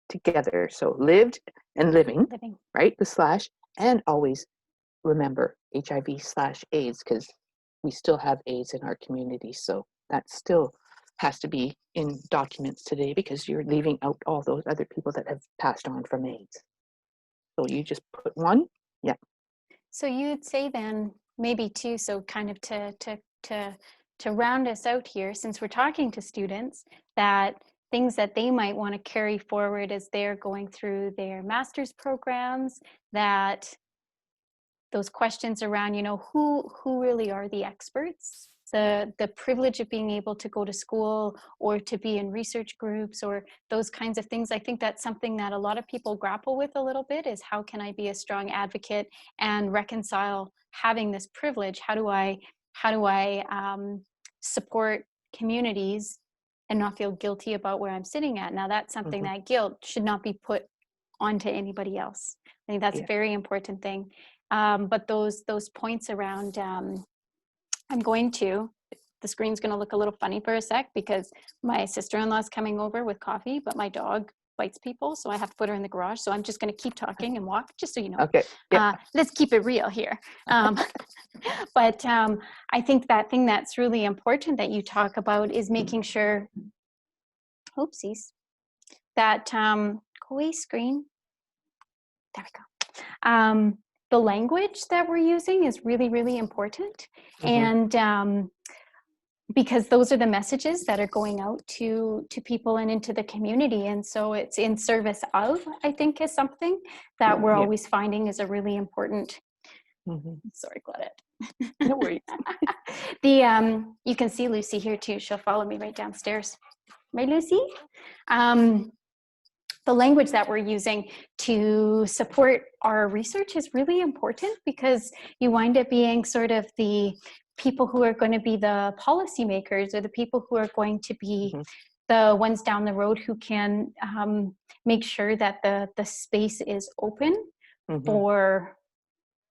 together. So lived and living, right? The slash, and always remember HIV/AIDS, because we still have AIDS in our community. So that still has to be in documents today, because you're leaving out all those other people that have passed on from AIDS. So you just put one, yeah. So you'd say then maybe too, so kind of to round us out here, since we're talking to students, that things that they might want to carry forward as they're going through their master's programs, that those questions around, you know, who really are the experts, the privilege of being able to go to school or to be in research groups or those kinds of things. I think that's something that a lot of people grapple with a little bit, is how can I be a strong advocate and reconcile having this privilege? How do I support communities and not feel guilty about where I'm sitting at? Now that's something that guilt should not be put onto anybody else. I think that's a very important thing. But those points around, the screen's going to look a little funny for a sec because my sister-in-law is coming over with coffee, but my dog bites people, so I have to put her in the garage. So I'm just going to keep talking and walk, just so you know. Okay. Yeah. Let's keep it real here. But I think that thing that's really important that you talk about is making sure, oopsies, that, go away screen. There we go. The language that we're using is really, really important. And because those are the messages that are going out to people and into the community. And so it's in service of, I think, is something that we're always finding is a really important, sorry, Claudette. No worries. You can see Lucy here too. She'll follow me right downstairs. Right, Lucy? The language that we're using to support our research is really important, because you wind up being sort of the people who are going to be the policymakers, or the people who are going to be the ones down the road who can make sure that the space is open for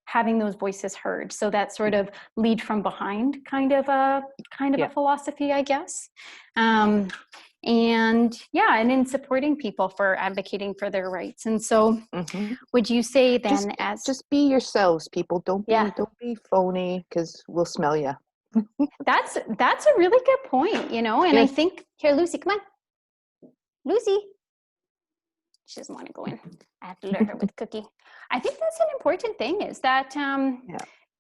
having those voices heard. So that sort of lead from behind kind of a philosophy, I guess. And in supporting people for advocating for their rights. And so would you say then just be yourselves, people. Don't be phony, because we'll smell you. That's a really good point, you know. And I think, here, Lucy, come on. Lucy. She doesn't want to go in. I have to lure her with Cookie. I think that's an important thing, is that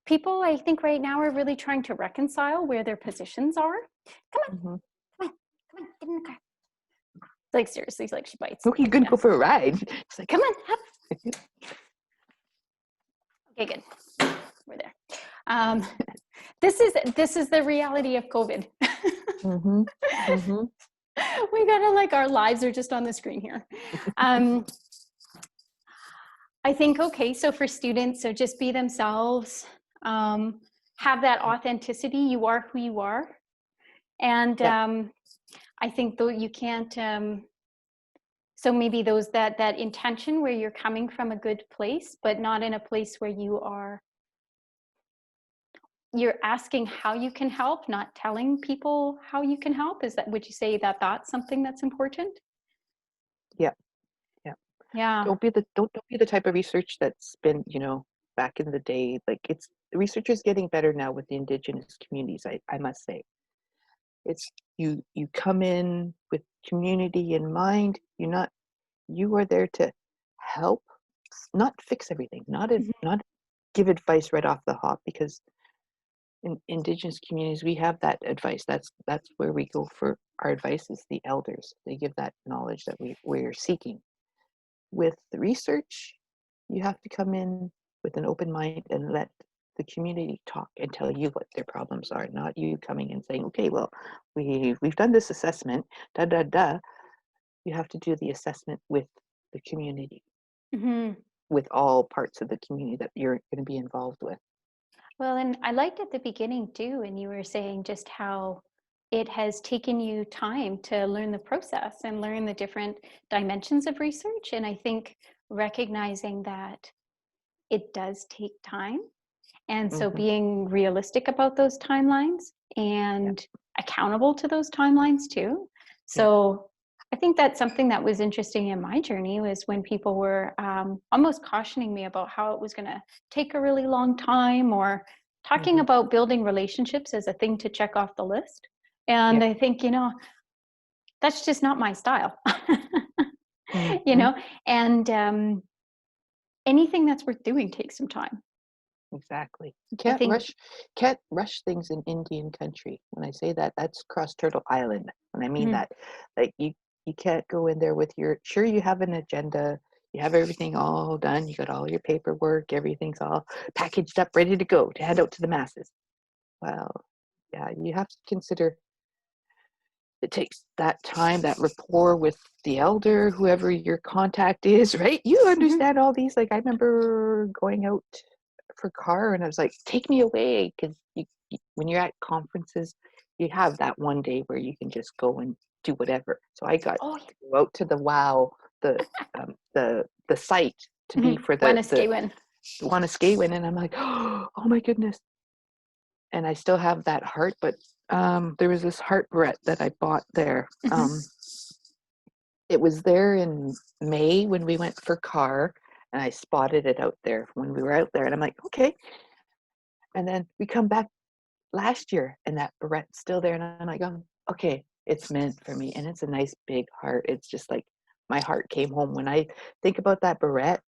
people, I think right now, are really trying to reconcile where their positions are. Come on. Come on, get in the car. Like, seriously, like she bites. Okay, you're going to go for a ride. She's like, come on, up. Okay, good. We're there. This is the reality of COVID. We gotta, like, our lives are just on the screen here. I think, okay, so for students, so just be themselves, have that authenticity. You are who you are. And I think though you can't, so maybe that intention where you're coming from a good place, but not in a place where you're asking how you can help, not telling people how you can help. Would you say that that's something that's important? Yeah. Don't be the type of research that's been, back in the day. Like, the research is getting better now with the Indigenous communities, I must say. It's you come in with community in mind. You are there to help, not fix everything, not give advice right off the hop, because in Indigenous communities we have that advice. That's where we go for our advice, is the elders. They give that knowledge that we're seeking. With the research, you have to come in with an open mind and let the community talk and tell you what their problems are, not you coming and saying, okay, well, we've done this assessment, da da da. You have to do the assessment with the community, Mhm. with all parts of the community that you're going to be involved with. Well, and I liked at the beginning too, and you were saying just how it has taken you time to learn the process and learn the different dimensions of research. And I think recognizing that it does take time. And so Hmm. being realistic about those timelines Yeah, and accountable to those timelines too. yeah, So I think that's something that was interesting in my journey was when people were almost cautioning me about how it was going to take a really long time or talking hmm, about building relationships as a thing to check off the list. And yeah, I think, that's just not my style, you hmm, know, and anything that's worth doing takes some time. exactly. I think, Can't rush things in Indian country. When I say that, that's Cross Turtle Island. When I mean mhm, that, like you can't go in there with your, sure, you have an agenda, you have everything all done, you got all your paperwork, everything's all packaged up, ready to go to hand out to the masses. Well, yeah, you have to consider it takes that time, that rapport with the elder, whoever your contact is, right? You mhm. understand all these. Like I remember going out for car and I was like, take me away. Because when you're at conferences, you have that one day where you can just go and do whatever. So I got Oh, to go out to the the the site to yeah. be Mhm. for the Wanaskewin. Wanaskewin, and I'm like, oh my goodness. And I still have that heart, but there was this heart Brett that I bought there. Mhm. It was there in May when we went for car, and I spotted it out there when we were out there, and I'm like, okay. And then we come back last year, and that Barrett's still there, and I'm like, okay, it's meant for me, and it's a nice big heart. It's just like my heart came home when I think about that Barrette.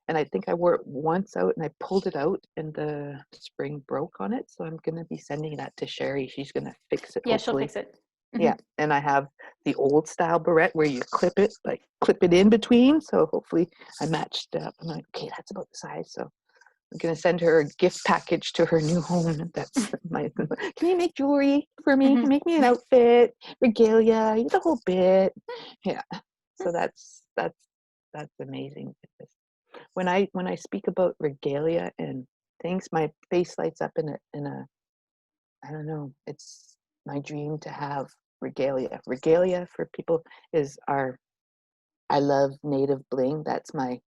And I think I wore it once out and I pulled it out and the spring broke on it. So I'm going to be sending that to Sherry. She's going to fix it, Yeah, she'll hopefully. fix it. Yeah. Mhm. And I have the old style barrette where you clip it, like clip it in between. So hopefully I matched up. I'm like, okay, that's about the size. So I'm going to send her a gift package to her new home. That's my, can you make jewelry for me? Mhm. Make me an outfit, regalia, the whole bit. Yeah. So that's amazing. When I speak about regalia and things, my face lights up in a I don't know. It's my dream to have regalia. Regalia for people is our I love native bling. That's my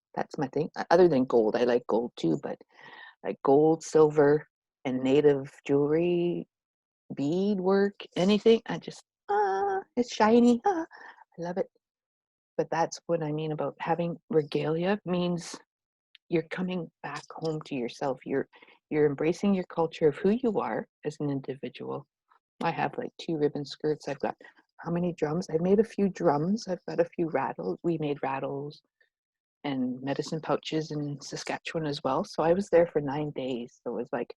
thing. Other than gold, I like gold too, but like gold, silver, and native jewelry, bead work, anything. I just it's shiny. I love it. But that's what I mean about having regalia means you're coming back home to yourself. You're embracing your culture of who you are as an individual. I have like 2 ribbon skirts. I've got how many drums? I've made a few drums. I've got a few rattles. We made rattles and medicine pouches in Saskatchewan as well. So I was there for 9 days. So it was like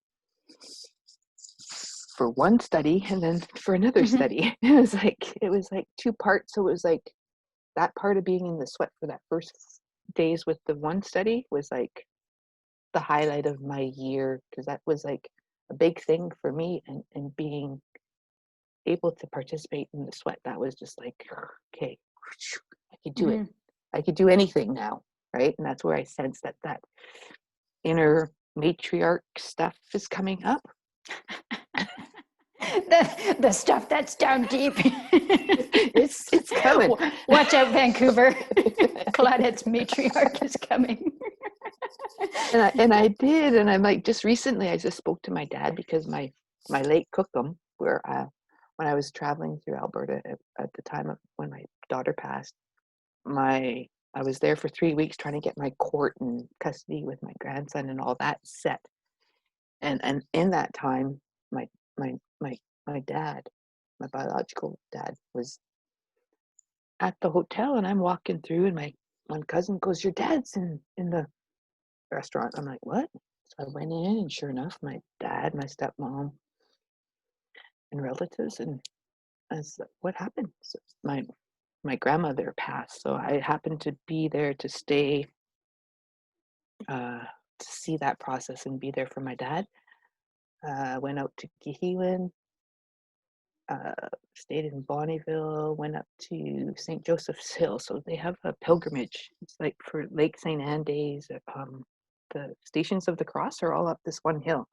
for one study and then for another Mhm. study. It was like 2 parts. So it was like that part of being in the sweat for that first days with the one study was like the highlight of my year because that was like a big thing for me and being able to participate in the sweat that was just like okay, I could do it. Mhm. I could do anything now, right? And that's where I sense that inner matriarch stuff is coming up. The stuff that's down deep. It's coming. Watch out, Vancouver. Claudette's matriarch is coming. And I did, and I'm like, just recently I just spoke to my dad because my late cookum, where when I was traveling through Alberta at the time of when my daughter passed, my I was there for 3 weeks trying to get my court and custody with my grandson and all that set. And in that time, my my my my dad, my biological dad, was at the hotel, and I'm walking through, and my one cousin goes, "Your dad's in the restaurant." I'm like, "What?" So I went in, and sure enough, my dad, my stepmom, and relatives, and I was like, "What happened?" So my grandmother passed, so I happened to be there to stay to see that process and be there for my dad. Went out to Gehewen, stayed in Bonnyville, went up to St. Joseph's Hill. So they have a pilgrimage. It's like for Lake St. Anne days. The Stations of the Cross are all up this one hill.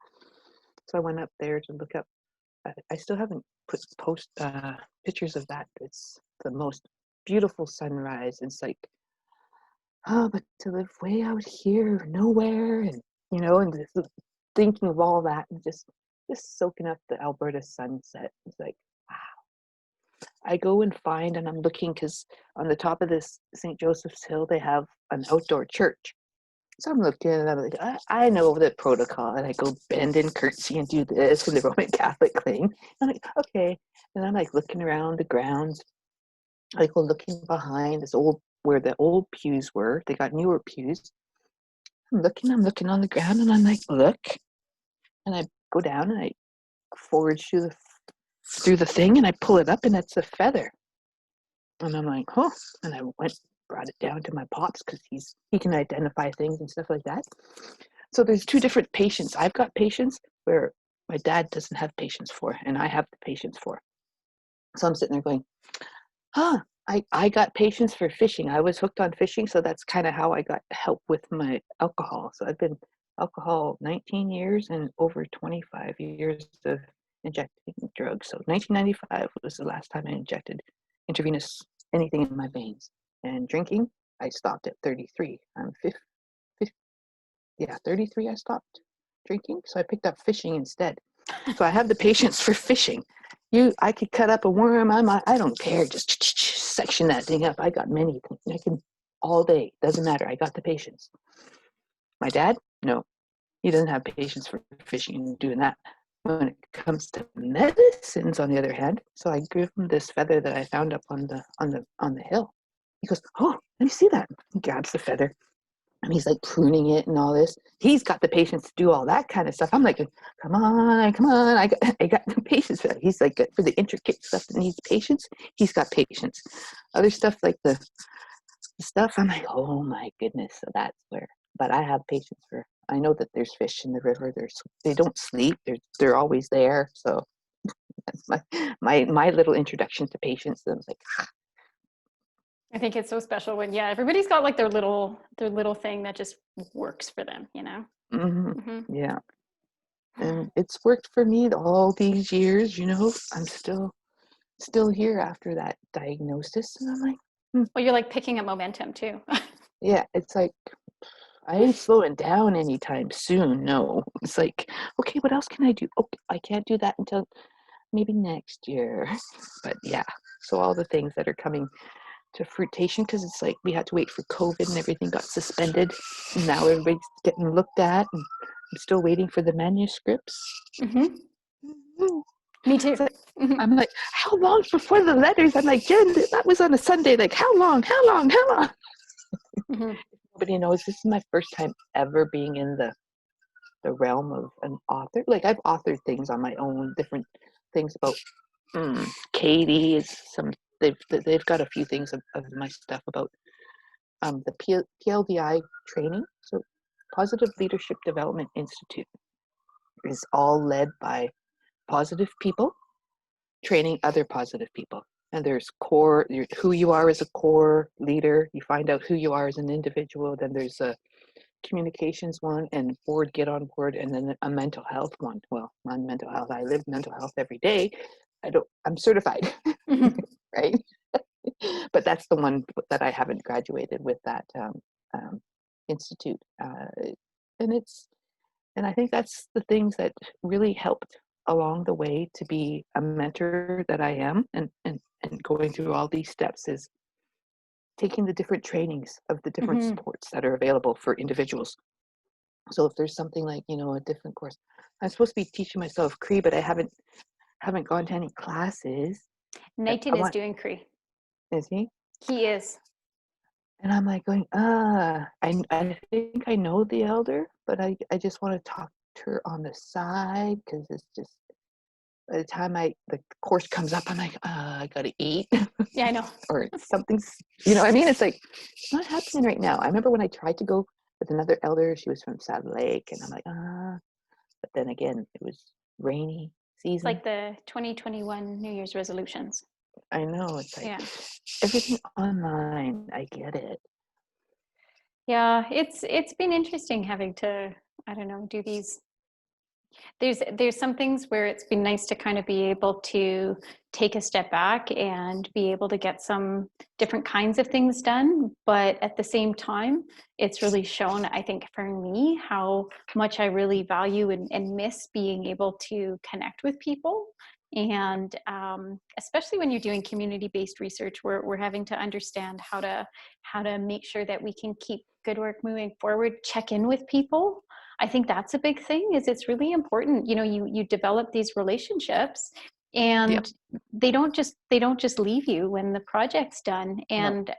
So I went up there to look up. I still haven't post pictures of that. It's the most beautiful sunrise. It's like, oh, but to live way out here, nowhere, and and just thinking of all that, and just soaking up the Alberta sunset. It's like, wow. I go and find, and I'm looking because on the top of this St. Joseph's Hill, they have an outdoor church. So I'm looking and I'm like, I know the protocol, and I go bend and curtsy and do this and the Roman Catholic thing. I'm like, okay. And I'm like looking around the grounds. I go looking behind this where the old pews were. They got newer pews. I'm looking on the ground, and I'm like, look. And I go down and I forage through the thing, and I pull it up, and it's a feather. And I'm like, oh. And I brought it down to my pops because he can identify things and stuff like that. So there's two different patients. I've got patients where my dad doesn't have patience for, and I have the patience for. So I'm sitting there going, I got patience for fishing. I was hooked on fishing, so that's kind of how I got help with my alcohol. So I've been alcohol 19 years and over 25 years of injecting drugs. So 1995 was the last time I injected intravenous anything in my veins. And drinking, I stopped at 33. I'm 33 I stopped drinking. So I picked up fishing instead. So I have the patience for fishing. I could cut up a worm. I don't care. Just section that thing up. I got many things. I can all day. Doesn't matter. I got the patience. My dad, no, he doesn't have patience for fishing and doing that. When it comes to medicines, on the other hand, so I give him this feather that I found up on the hill. He goes, oh, let me see that. He grabs the feather. And he's like pruning it and all this. He's got the patience to do all that kind of stuff. I'm like, come on. I got the patience for that. He's like, for the intricate stuff that needs patience, he's got patience. Other stuff like the stuff, I'm like, oh my goodness. So that's where, but I have patience for, I know that there's fish in the river. They don't sleep. They're always there. So that's my little introduction to patience. I was like, I think it's so special when, everybody's got like their little thing that just works for them, mm-hmm. Mm-hmm. Yeah. And it's worked for me all these years, I'm still here after that diagnosis. And I'm like, Well, you're like picking up momentum too. yeah, it's like, I ain't slowing down anytime soon. No, it's like, okay, what else can I do? Okay, I can't do that until maybe next year. But yeah, so all the things that are coming to fruition, because it's like we had to wait for COVID and everything got suspended. And now everybody's getting looked at, and I'm still waiting for the manuscripts. Mm-hmm. Me too. Like, I'm like, how long before the letters? I'm like, Jen, that was on a Sunday. Like, how long? Mm-hmm. Nobody knows. This is my first time ever being in the realm of an author. Like, I've authored things on my own, different things about Katie. They've got a few things of my stuff about the PLDI training. So Positive Leadership Development Institute is all led by positive people training other positive people. And there's who you are as a core leader. You find out who you are as an individual. Then there's a communications one, and get on board, and then a mental health one. Well, on mental health, I live mental health every day. I'm certified, Mm-hmm. right? But that's the one that I haven't graduated with, that institute. And I think that's the things that really helped along the way to be a mentor that I am, and going through all these steps, is taking the different trainings of the different Mm-hmm. supports that are available for individuals. So if there's something like, a different course, I'm supposed to be teaching myself Cree, but I haven't gone to any classes. Nathan is doing Cree. Is he? He is. And I'm like going, I think I know the elder, but I just want to talk to her on the side, because it's just, by the time the course comes up, I'm like, I gotta eat. Yeah, I know. Or something's, you know what I mean? It's like, it's not happening right now. I remember when I tried to go with another elder. She was from Saddle Lake, and I'm like, ah. But then again, it was rainy It's season. like the 2021 New Year's resolutions. I know, it's like Yeah. everything online. I get it. Yeah, it's been interesting having to, I don't know, do these. There's some things where it's been nice to kind of be able to take a step back and be able to get some different kinds of things done. But at the same time, it's really shown, I think, for me, how much I really value and miss being able to connect with people. And especially when you're doing community-based research, we're having to understand how to make sure that we can keep good work moving forward, check in with people. I think that's a big thing. Is it's really important. You know, you develop these relationships, Yep. and they don't just leave you when the project's done. No. And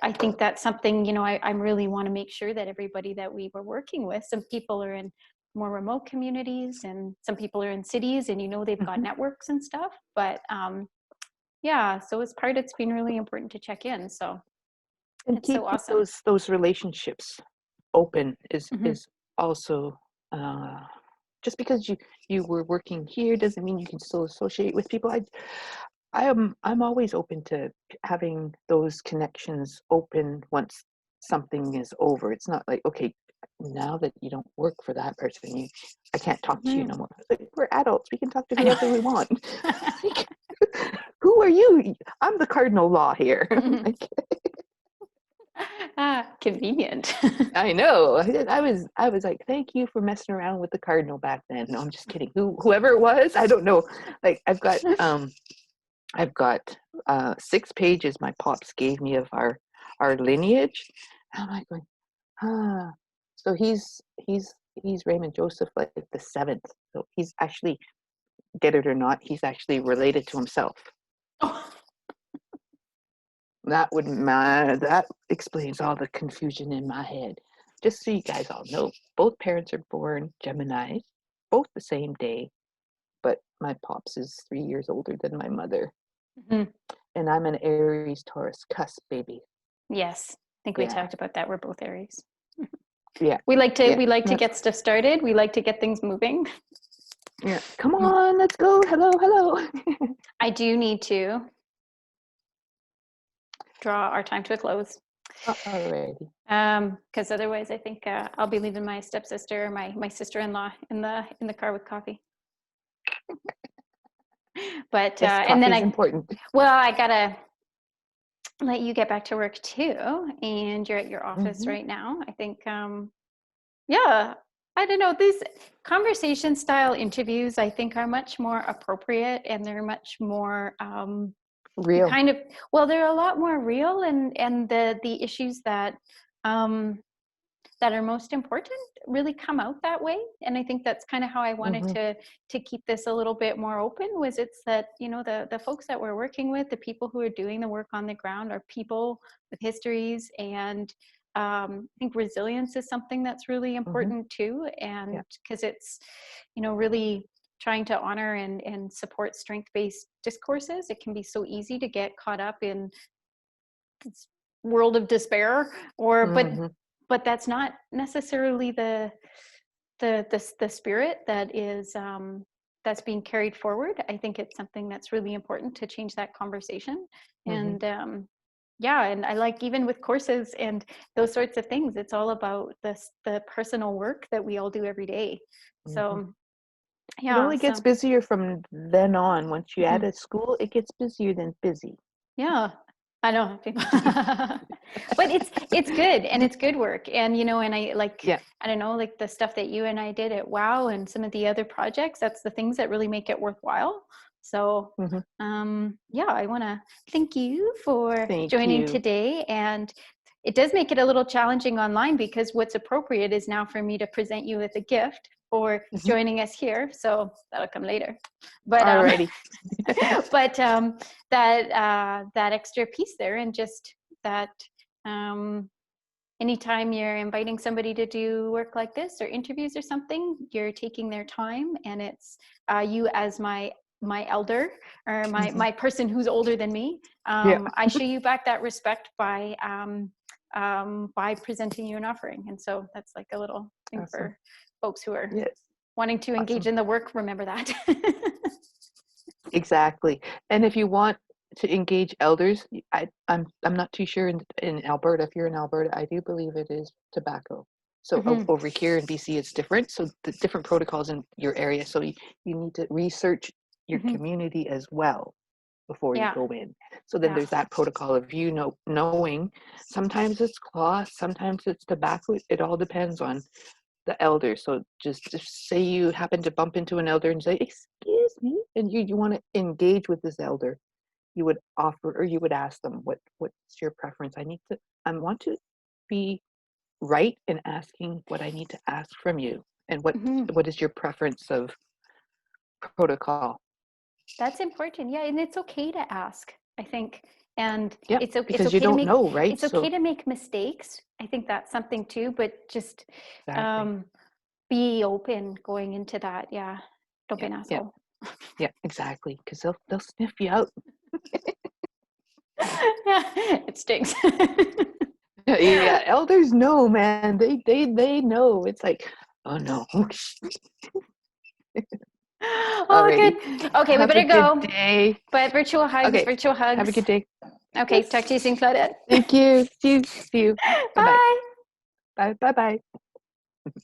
I think that's something, you know, I really want to make sure that everybody that we were working with, some people are in more remote communities and some people are in cities, and you know they've got Mhm. networks and stuff. But yeah, so it's been really important to check in. So And it's so keeping awesome. those relationships open is Hmm. also uh, just because you were working here doesn't mean you can still associate with people. I'm always open to having those connections open once something is over. It's not like, okay, now that you don't work for that person, I can't talk to you Hmm. no more. Like, we're adults. We can talk to I know. whoever we want. Like, who are you? I'm the cardinal law here. Like, Ah, convenient. I know. I was like, thank you for messing around with the cardinal back then. No, I'm just kidding. Whoever it was, I don't know. Like I've got 6 pages my pops gave me of our lineage. And I'm like going, ah. So he's Raymond Joseph, like the seventh. So he's actually, get it or not, he's actually related to himself. Oh, That explains all the confusion in my head. Just so you guys all know, both parents are born Gemini, both the same day, but my pops is 3 years older than my mother. mhm. And I'm an Aries Taurus cusp baby. Yes, I think we Yeah. talked about that. We're both Aries. Yeah. We like to Yeah. we like to That's get stuff started. We like to get things moving. yeah. Come on, let's go. Hello, hello. I do need to draw our time to a close. Alrighty. Because otherwise I think I'll be leaving my stepsister or my sister-in-law in the car with coffee. But Yes, and then coffee is important. I gotta let you get back to work too, and you're at your office Mm-hmm. right now. I think yeah, I don't know, these conversation style interviews I think are much more appropriate, and they're much more Real. kind of, well, they're a lot more real, and the issues um that are most important really come out that way. And I think that's kind of how I wanted Mm-hmm. to keep this a little bit more open, was it's that, you know, the folks that we're working with, the people who are doing the work on the ground, are people with histories. And I think resilience is something that's really Mm-hmm. important too. Yeah. And because it's, you know, really trying to honor and support strength-based discourses, it can be so easy to get caught up in this world of despair, or Mm-hmm. but that's not necessarily the spirit that is that's being carried forward. I think it's something that's really important to change that conversation. Mm-hmm. And yeah, and I like, even with courses and those sorts of things, it's all about the personal work that we all do every day. Mm-hmm. So It yeah, only gets so busier from then on. Once you add mhm. a school, it gets busier than busy. Yeah, I know people, but it's good, and it's good work. And you know, and I like, Yeah. I don't know, like the stuff that you and I did at WOW and some of the other projects. That's the things that really make it worthwhile. So, Mm-hmm. yeah, I want to thank you for Thank joining you. today. And it does make it a little challenging online, because what's appropriate is now for me to present you with a gift for Mm-hmm. joining us here. So that'll come later. But Alrighty. but that extra piece there, and just that um, anytime you're inviting somebody to do work like this or interviews or something, you're taking their time, and it's you as my elder, or Mm-hmm. my person who's older than me. Yeah. I show you back that respect by by presenting you an offering. And so that's like a little thing Awesome. for folks who are Yes. wanting to engage Awesome. in the work. Remember that. Exactly. And if you want to engage elders, I'm not too sure in Alberta. If you're in Alberta, I do believe it is tobacco. So Mhm. over here in BC, it's different. So the different protocols in your area. So you need to research your Mhm. community as well before you Yeah. go in. So then Yeah. there's that protocol of knowing. Sometimes it's cloth, sometimes it's tobacco. It all depends on the elder. So just say you happen to bump into an elder and say, "Excuse me," and you want to engage with this elder, you would offer or you would ask them, what's your preference? I want to be right in asking what I need to ask from you, and Mhm. what is your preference of protocol? That's important. Yeah, and it's okay to ask, I think. And Yeah, it's because you okay to don't make know, right? it's okay So to make mistakes. I think that's something too, but just exactly. um be open going into that. Yeah. Don't be Yeah, an yeah, asshole. yeah, exactly. Because they'll sniff you out. Yeah, it stinks. Yeah, elders know, man. They know. It's like, oh no. Oh, Alrighty. good. Okay, we Have a better good go. day. But virtual hugs, Okay. virtual Have a hugs. good day. Okay, Yes. talk to you soon, Claudette. Thank you. See you. Bye bye. Bye. Bye bye bye.